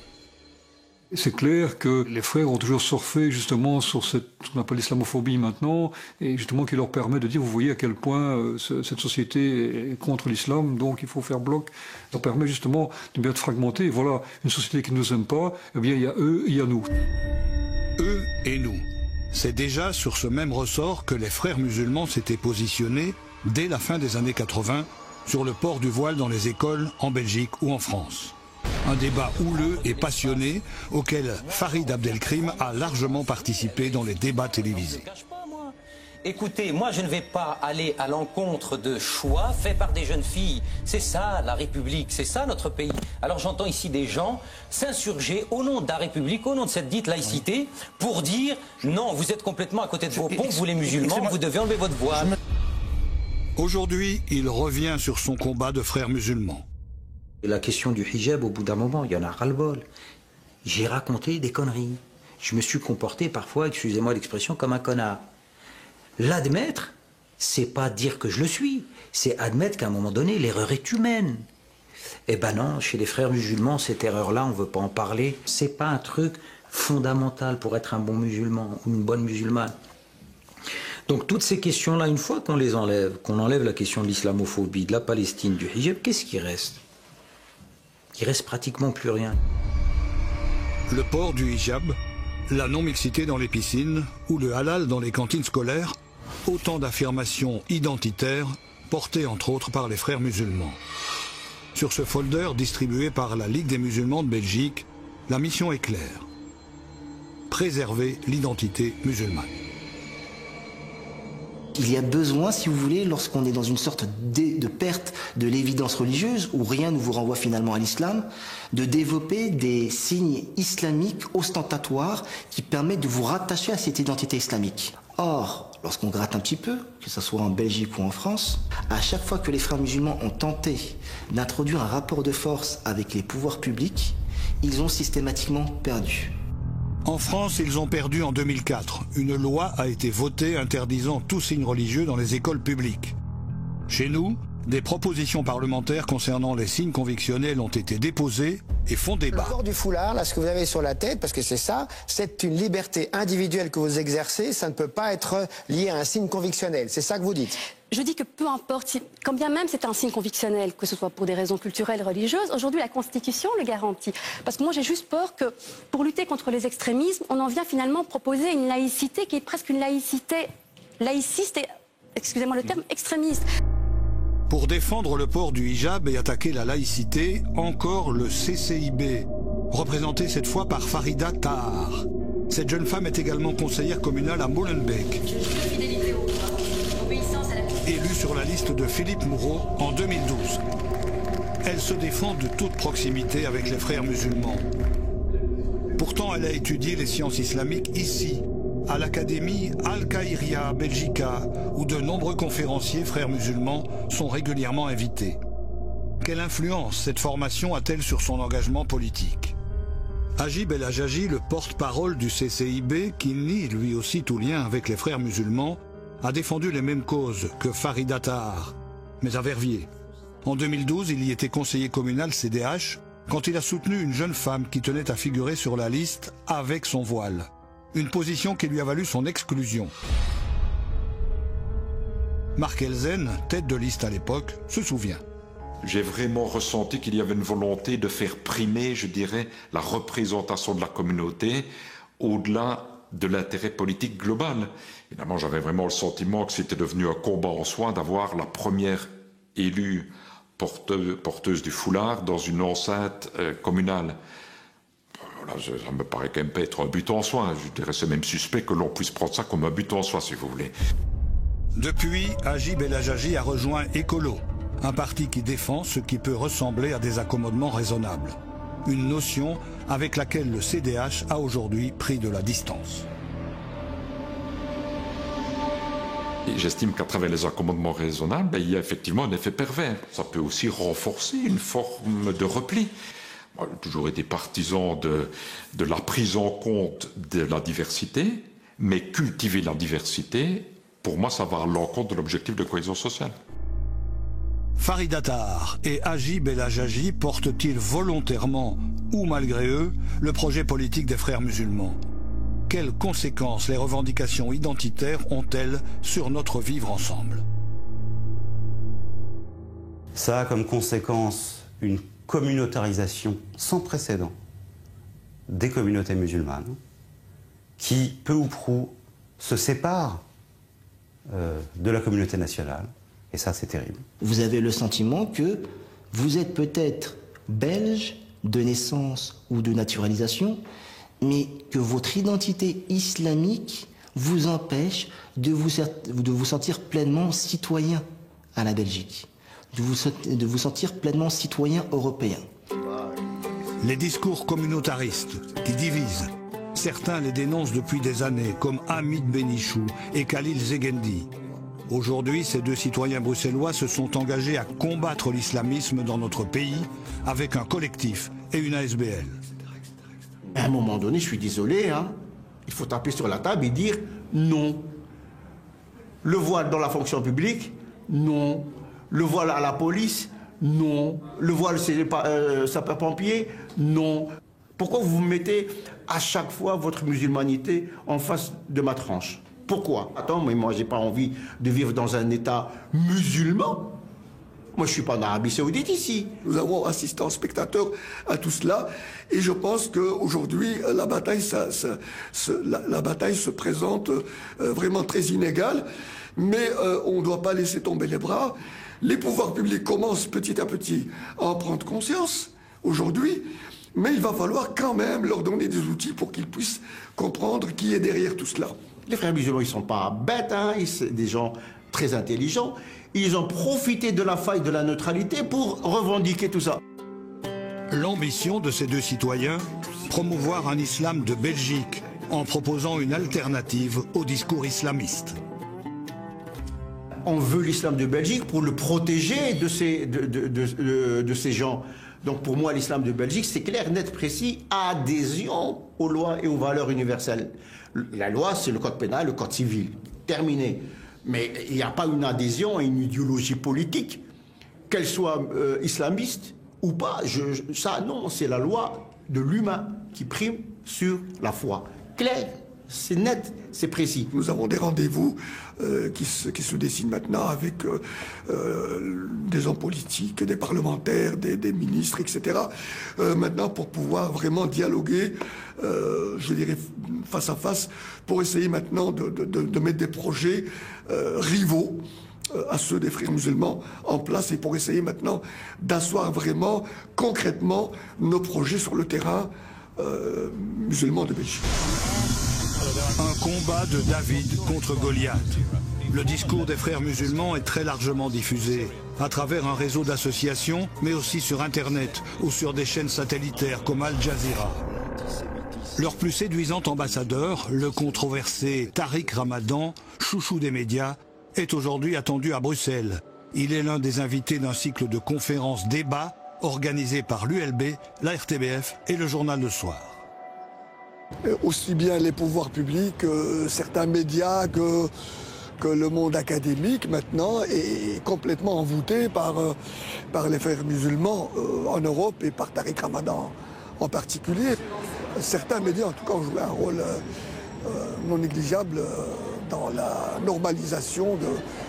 C'est clair que les frères ont toujours surfé justement sur ce qu'on appelle l'islamophobie maintenant, et justement qui leur permet de dire, vous voyez à quel point cette société est contre l'islam, donc il faut faire bloc. Ça permet justement de bien être fragmenté. Voilà, une société qui ne nous aime pas, eh bien il y a eux, il y a nous. Eux et nous. C'est déjà sur ce même ressort que les frères musulmans s'étaient positionnés dès la fin des années 80 sur le port du voile dans les écoles en Belgique ou en France. Un débat houleux et passionné auquel Farid Abdelkrim a largement participé dans les débats télévisés. Écoutez, moi je ne vais pas aller à l'encontre de choix faits par des jeunes filles. C'est ça la République, c'est ça notre pays. Alors j'entends ici des gens s'insurger au nom de la République, au nom de cette dite laïcité, pour dire non, vous êtes complètement à côté de vos pompes, vous les musulmans, vous devez enlever votre voile. Aujourd'hui, il revient sur son combat de frères musulmans. La question du hijab, au bout d'un moment, il y en a ras-le-bol. J'ai raconté des conneries. Je me suis comporté parfois, excusez-moi l'expression, comme un connard. L'admettre, c'est pas dire que je le suis, c'est admettre qu'à un moment donné, l'erreur est humaine. Eh ben non, chez les frères musulmans, cette erreur-là, on ne veut pas en parler. C'est pas un truc fondamental pour être un bon musulman ou une bonne musulmane. Donc toutes ces questions-là, une fois qu'on les enlève, qu'on enlève la question de l'islamophobie, de la Palestine, du hijab, qu'est-ce qui reste? Il reste pratiquement plus rien. Le port du hijab, la non-mixité dans les piscines ou le halal dans les cantines scolaires, autant d'affirmations identitaires portées entre autres par les frères musulmans. Sur ce folder distribué par la Ligue des musulmans de Belgique, la mission est claire. Préserver l'identité musulmane. Il y a besoin, si vous voulez, lorsqu'on est dans une sorte de perte de l'évidence religieuse, où rien ne vous renvoie finalement à l'islam, de développer des signes islamiques ostentatoires qui permettent de vous rattacher à cette identité islamique. Or, lorsqu'on gratte un petit peu, que ce soit en Belgique ou en France, à chaque fois que les frères musulmans ont tenté d'introduire un rapport de force avec les pouvoirs publics, ils ont systématiquement perdu. En France, ils ont perdu en 2004. Une loi a été votée interdisant tout signe religieux dans les écoles publiques. Chez nous, Des propositions parlementaires concernant les signes convictionnels ont été déposées et font débat. Le port du foulard, là, ce que vous avez sur la tête, parce que c'est ça, c'est une liberté individuelle que vous exercez, ça ne peut pas être lié à un signe convictionnel. C'est ça que vous dites? Je dis que peu importe, quand bien même c'est un signe convictionnel, que ce soit pour des raisons culturelles, religieuses, aujourd'hui la Constitution le garantit. Parce que moi j'ai juste peur que pour lutter contre les extrémismes, on en vient finalement proposer une laïcité qui est presque une laïcité laïciste et, excusez-moi le terme, extrémiste. Pour défendre le port du hijab et attaquer la laïcité, encore le CCIB, représenté cette fois par Farida Tahar. Cette jeune femme est également conseillère communale à Molenbeek. Élue sur la liste de Philippe Moureau en 2012. Elle se défend de toute proximité avec les frères musulmans. Pourtant, elle a étudié les sciences islamiques ici, à l'Académie Al-Khayriya Belgica, où de nombreux conférenciers frères musulmans sont régulièrement invités. Quelle influence cette formation a-t-elle sur son engagement politique? Agib El Ajaji, le porte-parole du CCIB, qui nie lui aussi tout lien avec les frères musulmans, a défendu les mêmes causes que Farida Tahar, mais à Verviers. En 2012, il y était conseiller communal CDH quand il a soutenu une jeune femme qui tenait à figurer sur la liste avec son voile. Une position qui lui a valu son exclusion. Marc Elzen, tête de liste à l'époque, se souvient. J'ai vraiment ressenti qu'il y avait une volonté de faire primer, je dirais, la représentation de la communauté au-delà de l'intérêt politique global. Évidemment, j'avais vraiment le sentiment que c'était devenu un combat en soi d'avoir la première élue porteuse du foulard dans une enceinte communale. Voilà, ça me paraît quand même pas être un but en soi. Je dirais c'est même suspect que l'on puisse prendre ça comme un but en soi, si vous voulez. Depuis, Agib El Ajaji a rejoint Écolo, un parti qui défend ce qui peut ressembler à des accommodements raisonnables. Une notion avec laquelle le CDH a aujourd'hui pris de la distance. J'estime qu'à travers les accommodements raisonnables, il y a effectivement un effet pervers. Ça peut aussi renforcer une forme de repli. Moi, j'ai toujours été partisan de la prise en compte de la diversité, mais cultiver la diversité, pour moi, ça va à l'encontre de l'objectif de cohésion sociale. Farida Tahar et Agib El Ajaji portent-ils volontairement, ou malgré eux, le projet politique des frères musulmans? Quelles conséquences les revendications identitaires ont-elles sur notre vivre ensemble? Ça a comme conséquence une communautarisation sans précédent des communautés musulmanes qui, peu ou prou, se séparent de la communauté nationale. Et ça, c'est terrible. Vous avez le sentiment que vous êtes peut-être belge de naissance ou de naturalisation, mais que votre identité islamique vous empêche de vous sentir pleinement citoyen à la Belgique, de vous sentir pleinement citoyen européen. Les discours communautaristes qui divisent, certains les dénoncent depuis des années, comme Hamid Benichou et Khalil Zegendi. Aujourd'hui, ces deux citoyens bruxellois se sont engagés à combattre l'islamisme dans notre pays avec un collectif et une ASBL. À un moment donné, je suis désolé, hein, il faut taper sur la table et dire non. Le voile dans la fonction publique, non. Le voile à la police, non. Le voile sapeur-pompier, non. Pourquoi vous mettez à chaque fois votre musulmanité en face de ma tranche? Pourquoi? Attends, mais moi, j'ai pas envie de vivre dans un État musulman. Moi, je suis pas en Arabie Saoudite ici. Nous avons assisté en spectateur à tout cela. Et je pense qu'aujourd'hui, la bataille se présente vraiment très inégale. Mais on ne doit pas laisser tomber les bras. Les pouvoirs publics commencent petit à petit à en prendre conscience aujourd'hui. Mais il va falloir quand même leur donner des outils pour qu'ils puissent comprendre qui est derrière tout cela. Les frères musulmans, ils ne sont pas bêtes, hein, c'est des gens très intelligents. Ils ont profité de la faille de la neutralité pour revendiquer tout ça. L'ambition de ces deux citoyens, promouvoir un islam de Belgique en proposant une alternative au discours islamiste. On veut l'islam de Belgique pour le protéger de ces gens. Donc pour moi, l'islam de Belgique, c'est clair, net, précis, adhésion aux lois et aux valeurs universelles. La loi, c'est le code pénal, le code civil. Terminé. Mais il n'y a pas une adhésion à une idéologie politique. qu'elle soit islamiste ou pas, ça non, c'est la loi de l'humain qui prime sur la foi. Clair, c'est net, c'est précis. Nous avons des rendez-vous qui se dessinent maintenant avec des hommes politiques, des parlementaires, des ministres, etc. Maintenant, pour pouvoir vraiment dialoguer, je dirais, face à face, pour essayer maintenant de mettre des projets rivaux à ceux des frères musulmans en place et pour essayer maintenant d'asseoir vraiment, concrètement, nos projets sur le terrain musulman de Belgique. Un combat de David contre Goliath. Le discours des frères musulmans est très largement diffusé à travers un réseau d'associations, mais aussi sur Internet ou sur des chaînes satellitaires comme Al Jazeera. Leur plus séduisant ambassadeur, le controversé Tariq Ramadan, chouchou des médias, est aujourd'hui attendu à Bruxelles. Il est l'un des invités d'un cycle de conférences débats organisé par l'ULB, la RTBF et le journal Le Soir. Aussi bien les pouvoirs publics, certains médias que le monde académique maintenant est complètement envoûté par les frères musulmans en Europe et par Tariq Ramadan en particulier. Certains médias en tout cas ont joué un rôle non négligeable dans la normalisation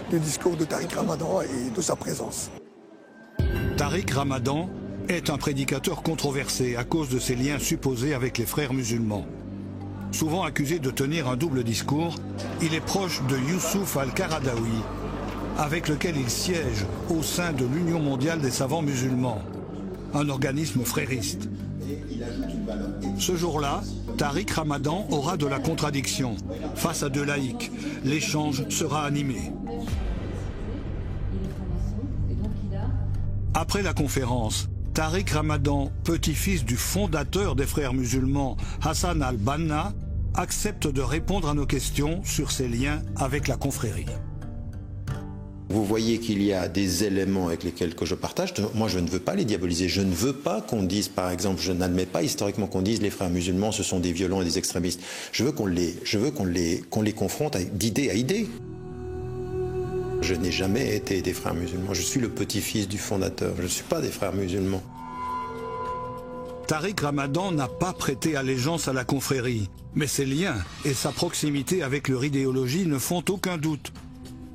du discours de Tariq Ramadan et de sa présence. Tariq Ramadan est un prédicateur controversé à cause de ses liens supposés avec les frères musulmans. Souvent accusé de tenir un double discours, il est proche de Youssouf Al-Qaradawi, avec lequel il siège au sein de l'Union mondiale des savants musulmans, un organisme frériste. Ce jour-là, Tariq Ramadan aura de la contradiction. Face à deux laïcs, l'échange sera animé. Après la conférence, Tariq Ramadan, petit-fils du fondateur des frères musulmans, Hassan al-Banna, accepte de répondre à nos questions sur ses liens avec la confrérie. Vous voyez qu'il y a des éléments avec lesquels que je partage. Moi, je ne veux pas les diaboliser. Je ne veux pas qu'on dise, par exemple, je n'admets pas historiquement qu'on dise les frères musulmans, ce sont des violents et des extrémistes. Je veux qu'on les confronte d'idée à idée. Je n'ai jamais été des frères musulmans. Je suis le petit-fils du fondateur. Je ne suis pas des frères musulmans. Tariq Ramadan n'a pas prêté allégeance à la confrérie, mais ses liens et sa proximité avec leur idéologie ne font aucun doute,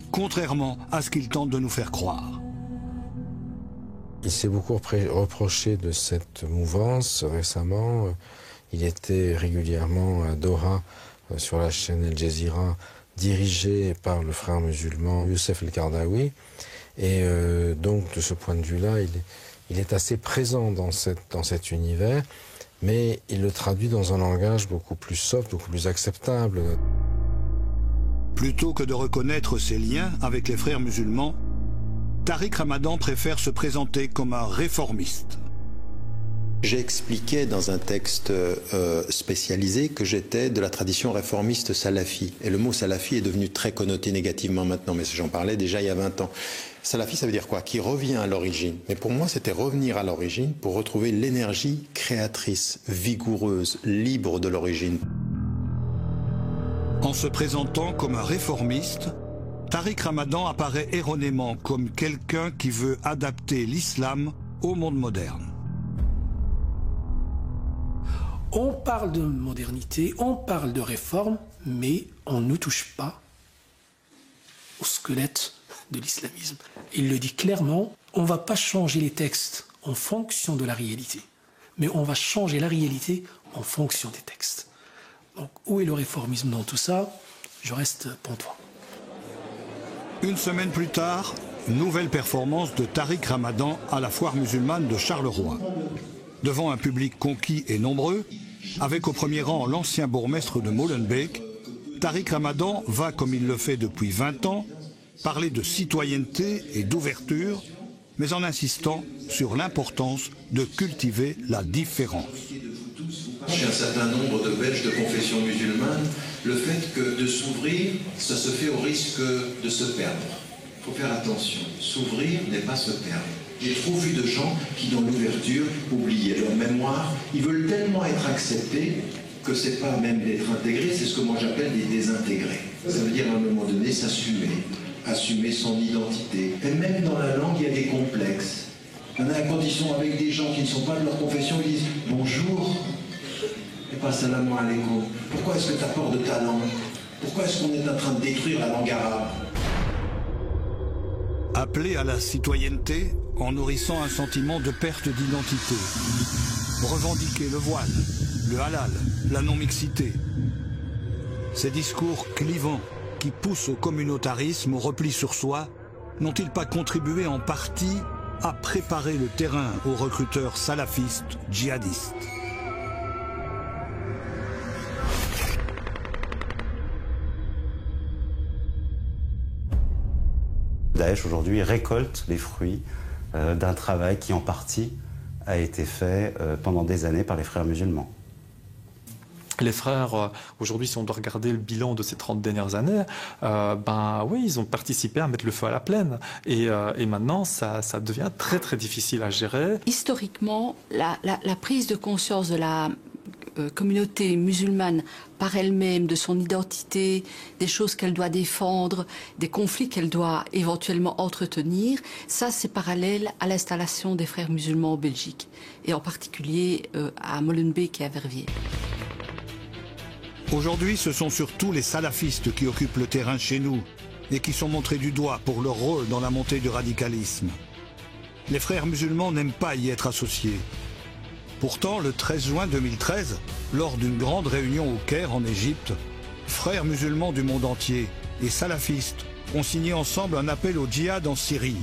contrairement à ce qu'il tente de nous faire croire. Il s'est beaucoup reproché de cette mouvance récemment. Il était régulièrement à Doha sur la chaîne Al Jazeera, dirigé par le frère musulman Youssef Al-Qaradawi. Et donc, de ce point de vue-là, il est assez présent dans cet univers, mais il le traduit dans un langage beaucoup plus soft, beaucoup plus acceptable. Plutôt que de reconnaître ses liens avec les frères musulmans, Tariq Ramadan préfère se présenter comme un réformiste. J'expliquais dans un texte spécialisé que j'étais de la tradition réformiste salafi. Et le mot salafi est devenu très connoté négativement maintenant, mais j'en parlais déjà il y a 20 ans. Salafi, ça veut dire quoi? Qui revient à l'origine. Mais pour moi, c'était revenir à l'origine pour retrouver l'énergie créatrice, vigoureuse, libre de l'origine. En se présentant comme un réformiste, Tariq Ramadan apparaît erronément comme quelqu'un qui veut adapter l'islam au monde moderne. On parle de modernité, on parle de réforme, mais on ne touche pas au squelette de l'islamisme. Il le dit clairement, on ne va pas changer les textes en fonction de la réalité, mais on va changer la réalité en fonction des textes. Donc, où est le réformisme dans tout ça? Je reste pantois. Une semaine plus tard, nouvelle performance de Tariq Ramadan à la foire musulmane de Charleroi. Devant un public conquis et nombreux, avec au premier rang l'ancien bourgmestre de Molenbeek, Tariq Ramadan va, comme il le fait depuis 20 ans, parler de citoyenneté et d'ouverture, mais en insistant sur l'importance de cultiver la différence. Chez un certain nombre de Belges de confession musulmane, le fait que de s'ouvrir, ça se fait au risque de se perdre. Il faut faire attention. S'ouvrir n'est pas se perdre. J'ai trop vu de gens qui, dans l'ouverture, oubliaient leur mémoire. Ils veulent tellement être acceptés que c'est pas même d'être intégrés, c'est ce que moi j'appelle des désintégrés. Ça veut dire à un moment donné s'assumer, assumer son identité. Et même dans la langue, il y a des complexes. Il y en a à condition avec des gens qui ne sont pas de leur confession, ils disent bonjour et pas salam alaikum. Pourquoi est-ce que tu apportes de ta langue? Pourquoi est-ce qu'on est en train de détruire la langue arabe? Appeler à la citoyenneté en nourrissant un sentiment de perte d'identité. Revendiquer le voile, le halal, la non-mixité. Ces discours clivants qui poussent au communautarisme, au repli sur soi, n'ont-ils pas contribué en partie à préparer le terrain aux recruteurs salafistes djihadistes? Daesh aujourd'hui récolte les fruits d'un travail qui en partie a été fait pendant des années par les frères musulmans. Les frères, aujourd'hui, si on doit regarder le bilan de ces 30 dernières années, oui, ils ont participé à mettre le feu à la plaine. Et maintenant, ça devient très, très difficile à gérer. Historiquement, la prise de conscience de la communauté musulmane par elle-même, de son identité, des choses qu'elle doit défendre, des conflits qu'elle doit éventuellement entretenir, ça, c'est parallèle à l'installation des frères musulmans en Belgique, et en particulier à Molenbeek et à Verviers. Aujourd'hui, ce sont surtout les salafistes qui occupent le terrain chez nous et qui sont montrés du doigt pour leur rôle dans la montée du radicalisme. Les frères musulmans n'aiment pas y être associés. Pourtant, le 13 juin 2013, lors d'une grande réunion au Caire en Égypte, frères musulmans du monde entier et salafistes ont signé ensemble un appel au djihad en Syrie,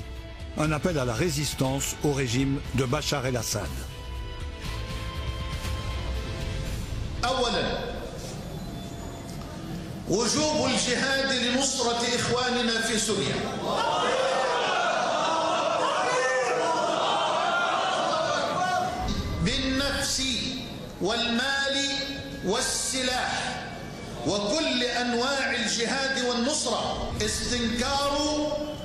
un appel à la résistance au régime de Bachar el-Assad. وجوب الجهاد لنصرة إخواننا في سوريا. بالنفس والمال والسلاح وكل أنواع الجهاد والنصرة. استنكار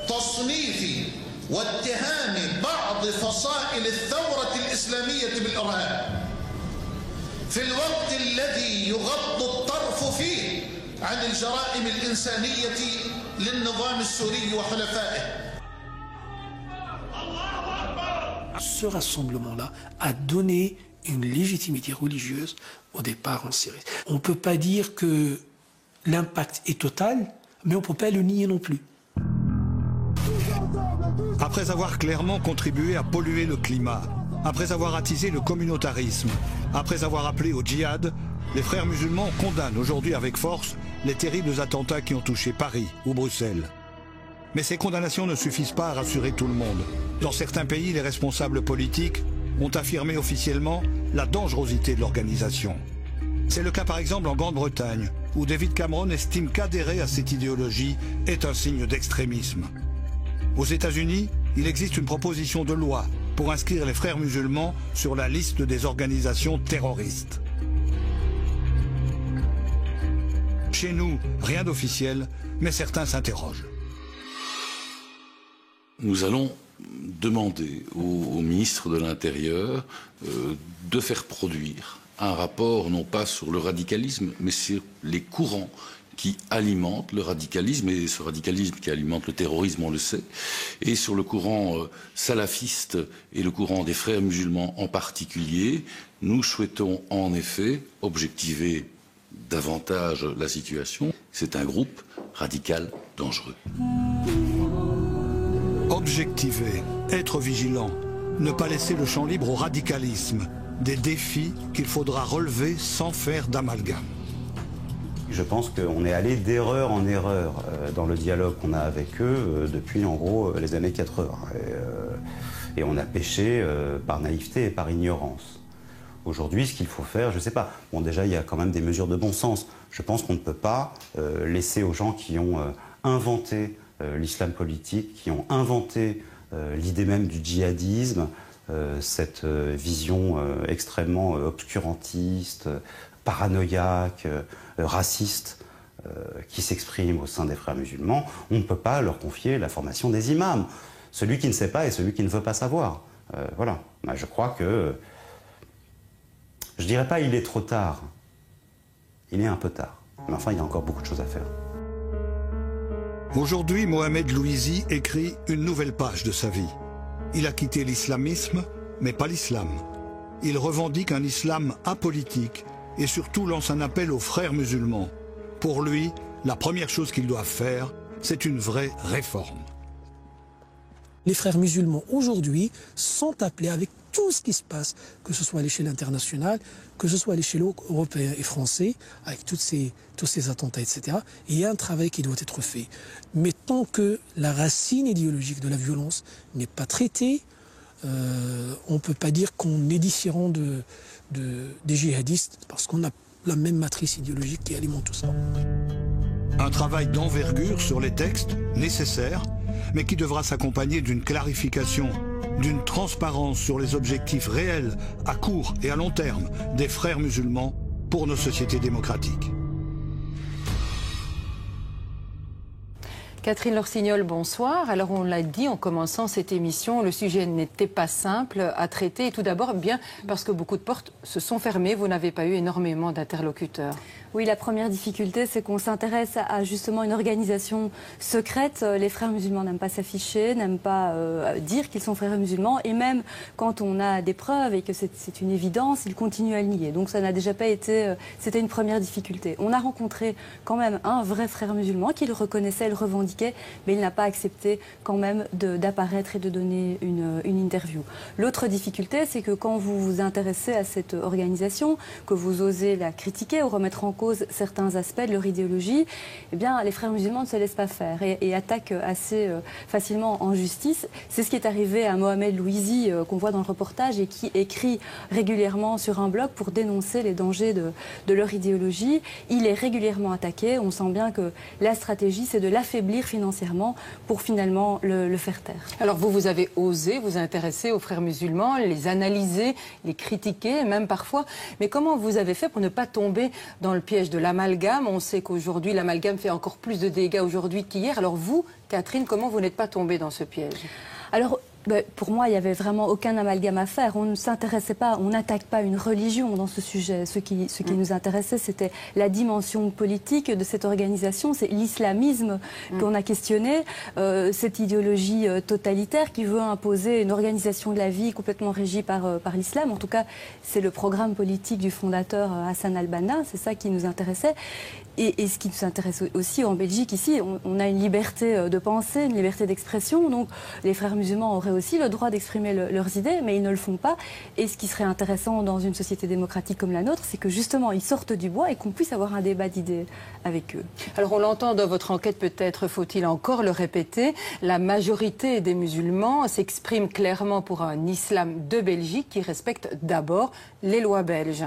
تصنيف واتهام بعض فصائل الثورة الإسلامية بالإرهاب في الوقت الذي يغض الطرف فيه عن الجرائم الإنسانية للنظام السوري وحلفائه. Ce rassemblement-là a donné une légitimité religieuse au départ en Syrie. On ne peut pas dire que l'impact est total, mais on ne peut pas le nier non plus. Après avoir clairement contribué à polluer le climat, après avoir attisé le communautarisme, après avoir appelé au djihad, les frères musulmans condamnent aujourd'hui avec force les terribles attentats qui ont touché Paris ou Bruxelles. Mais ces condamnations ne suffisent pas à rassurer tout le monde. Dans certains pays, les responsables politiques ont affirmé officiellement la dangerosité de l'organisation. C'est le cas par exemple en Grande-Bretagne, où David Cameron estime qu'adhérer à cette idéologie est un signe d'extrémisme. Aux États-Unis, il existe une proposition de loi pour inscrire les frères musulmans sur la liste des organisations terroristes. Chez nous, rien d'officiel, mais certains s'interrogent. Nous allons demander au ministre de l'Intérieur de faire produire un rapport non pas sur le radicalisme, mais sur les courants qui alimentent le radicalisme, et ce radicalisme qui alimente le terrorisme, on le sait, et sur le courant salafiste et le courant des frères musulmans en particulier. Nous souhaitons en effet objectiver davantage la situation. C'est un groupe radical dangereux. Objectiver, être vigilant, ne pas laisser le champ libre au radicalisme, des défis qu'il faudra relever sans faire d'amalgame. Je pense qu'on est allé d'erreur en erreur dans le dialogue qu'on a avec eux depuis en gros les années 80. Et on a péché par naïveté et par ignorance. Aujourd'hui, ce qu'il faut faire, je ne sais pas. Bon, déjà, il y a quand même des mesures de bon sens. Je pense qu'on ne peut pas laisser aux gens qui ont inventé l'islam politique, qui ont inventé l'idée même du djihadisme, cette vision extrêmement obscurantiste, paranoïaque, raciste, qui s'exprime au sein des frères musulmans. On ne peut pas leur confier la formation des imams. Celui qui ne sait pas et celui qui ne veut pas savoir. Voilà. Je crois que... Je dirais pas il est trop tard. Il est un peu tard. Mais enfin, il y a encore beaucoup de choses à faire. Aujourd'hui, Mohamed Louizi écrit une nouvelle page de sa vie. Il a quitté l'islamisme, mais pas l'islam. Il revendique un islam apolitique et surtout lance un appel aux frères musulmans. Pour lui, la première chose qu'ils doivent faire, c'est une vraie réforme. Les frères musulmans aujourd'hui sont appelés, avec tout ce qui se passe, que ce soit à l'échelle internationale, que ce soit à l'échelle européenne et française, avec tous ces attentats, etc. Il y a un travail qui doit être fait. Mais tant que la racine idéologique de la violence n'est pas traitée, on ne peut pas dire qu'on est différent des djihadistes, parce qu'on a la même matrice idéologique qui alimente tout ça. Un travail d'envergure sur les textes, nécessaires, mais qui devra s'accompagner d'une clarification, d'une transparence sur les objectifs réels, à court et à long terme, des frères musulmans pour nos sociétés démocratiques. Catherine Lorsignol, bonsoir. Alors on l'a dit en commençant cette émission, le sujet n'était pas simple à traiter. Et tout d'abord, bien parce que beaucoup de portes se sont fermées, vous n'avez pas eu énormément d'interlocuteurs. Oui, la première difficulté, c'est qu'on s'intéresse à justement une organisation secrète. Les frères musulmans n'aiment pas s'afficher, n'aiment pas dire qu'ils sont frères musulmans. Et même quand on a des preuves et que c'est une évidence, ils continuent à le nier. Donc ça n'a déjà pas été... C'était une première difficulté. On a rencontré quand même un vrai frère musulman qui le reconnaissait, le revendiquait, mais il n'a pas accepté quand même d'apparaître et de donner une interview. L'autre difficulté, c'est que quand vous vous intéressez à cette organisation, que vous osez la critiquer ou remettre en cause certains aspects de leur idéologie, eh bien, les frères musulmans ne se laissent pas faire et attaquent assez facilement en justice. C'est ce qui est arrivé à Mohamed Louizi, qu'on voit dans le reportage, et qui écrit régulièrement sur un blog pour dénoncer les dangers de leur idéologie. Il est régulièrement attaqué. On sent bien que la stratégie, c'est de l'affaiblir financièrement pour finalement le faire taire. Alors vous avez osé vous intéresser aux frères musulmans, les analyser, les critiquer, même parfois. Mais comment vous avez fait pour ne pas tomber dans le piège de l'amalgame? On sait qu'aujourd'hui, l'amalgame fait encore plus de dégâts aujourd'hui qu'hier. Alors vous, Catherine, comment vous n'êtes pas tombée dans ce piège? Alors, pour moi, il n'y avait vraiment aucun amalgame à faire. On ne s'intéressait pas, on n'attaque pas une religion dans ce sujet. Ce qui nous intéressait, c'était la dimension politique de cette organisation. C'est l'islamisme qu'on a questionné, cette idéologie totalitaire qui veut imposer une organisation de la vie complètement régie par l'islam. En tout cas, c'est le programme politique du fondateur Hassan al-Banna. C'est ça qui nous intéressait. Et ce qui nous intéresse aussi en Belgique, ici, on a une liberté de pensée, une liberté d'expression. Donc les frères musulmans auraient aussi le droit d'exprimer leurs idées, mais ils ne le font pas. Et ce qui serait intéressant dans une société démocratique comme la nôtre, c'est que justement, ils sortent du bois et qu'on puisse avoir un débat d'idées avec eux. Alors on l'entend dans votre enquête, peut-être faut-il encore le répéter, la majorité des musulmans s'exprime clairement pour un islam de Belgique qui respecte d'abord les lois belges.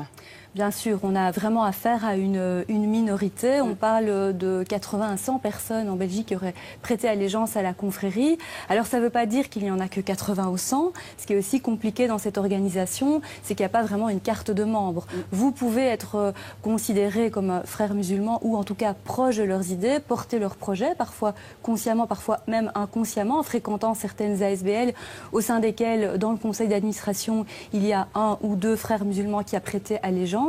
Bien sûr, on a vraiment affaire à une minorité. On parle de 80 à 100 personnes en Belgique qui auraient prêté allégeance à la confrérie. Alors ça ne veut pas dire qu'il n'y en a que 80 ou 100. Ce qui est aussi compliqué dans cette organisation, c'est qu'il n'y a pas vraiment une carte de membres. Vous pouvez être considéré comme frères musulmans ou en tout cas proche de leurs idées, porter leurs projets, parfois consciemment, parfois même inconsciemment, en fréquentant certaines ASBL au sein desquelles, dans le conseil d'administration, il y a 1 ou 2 frères musulmans qui a prêté allégeance,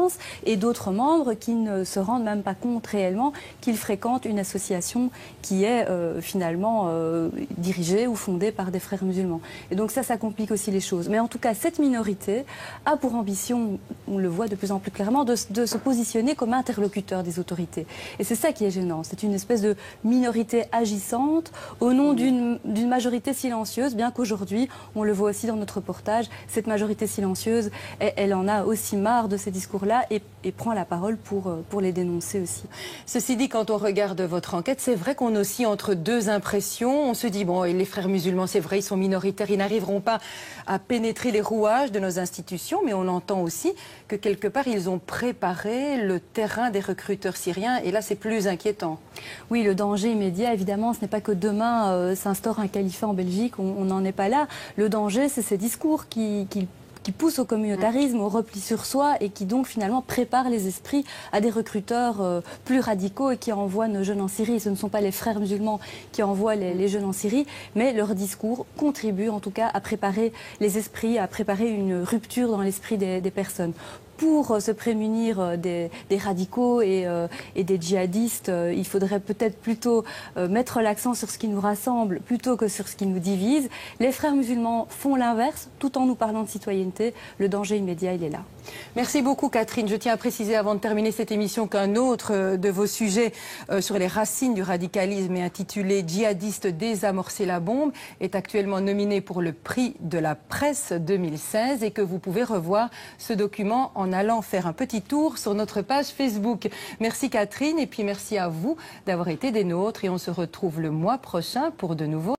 et d'autres membres qui ne se rendent même pas compte réellement qu'ils fréquentent une association qui est finalement dirigée ou fondée par des frères musulmans. Et donc ça complique aussi les choses. Mais en tout cas, cette minorité a pour ambition, on le voit de plus en plus clairement, de se positionner comme interlocuteur des autorités. Et c'est ça qui est gênant. C'est une espèce de minorité agissante au nom d'une majorité silencieuse, bien qu'aujourd'hui, on le voit aussi dans notre reportage, cette majorité silencieuse, elle en a aussi marre de ces discours et prend la parole pour les dénoncer aussi. Ceci dit, quand on regarde votre enquête, c'est vrai qu'on oscille entre deux impressions. On se dit, bon, les frères musulmans, c'est vrai, ils sont minoritaires, ils n'arriveront pas à pénétrer les rouages de nos institutions, mais on entend aussi que quelque part, ils ont préparé le terrain des recruteurs syriens, et là, c'est plus inquiétant. Oui, le danger immédiat, évidemment, ce n'est pas que demain s'instaure un califat en Belgique, on n'en est pas là. Le danger, c'est ces discours qui poussent au communautarisme, au repli sur soi et qui donc finalement préparent les esprits à des recruteurs plus radicaux et qui envoient nos jeunes en Syrie. Ce ne sont pas les frères musulmans qui envoient les jeunes en Syrie, mais leur discours contribue en tout cas à préparer les esprits, à préparer une rupture dans l'esprit des personnes. pour se prémunir des radicaux et des djihadistes, il faudrait peut-être plutôt mettre l'accent sur ce qui nous rassemble plutôt que sur ce qui nous divise. Les frères musulmans font l'inverse, tout en nous parlant de citoyenneté. Le danger immédiat, il est là. Merci beaucoup Catherine. Je tiens à préciser avant de terminer cette émission qu'un autre de vos sujets sur les racines du radicalisme est intitulé « Djihadistes désamorcer la bombe » est actuellement nominé pour le prix de la presse 2016 et que vous pouvez revoir ce document en allant faire un petit tour sur notre page Facebook. Merci Catherine et puis merci à vous d'avoir été des nôtres et on se retrouve le mois prochain pour de nouveaux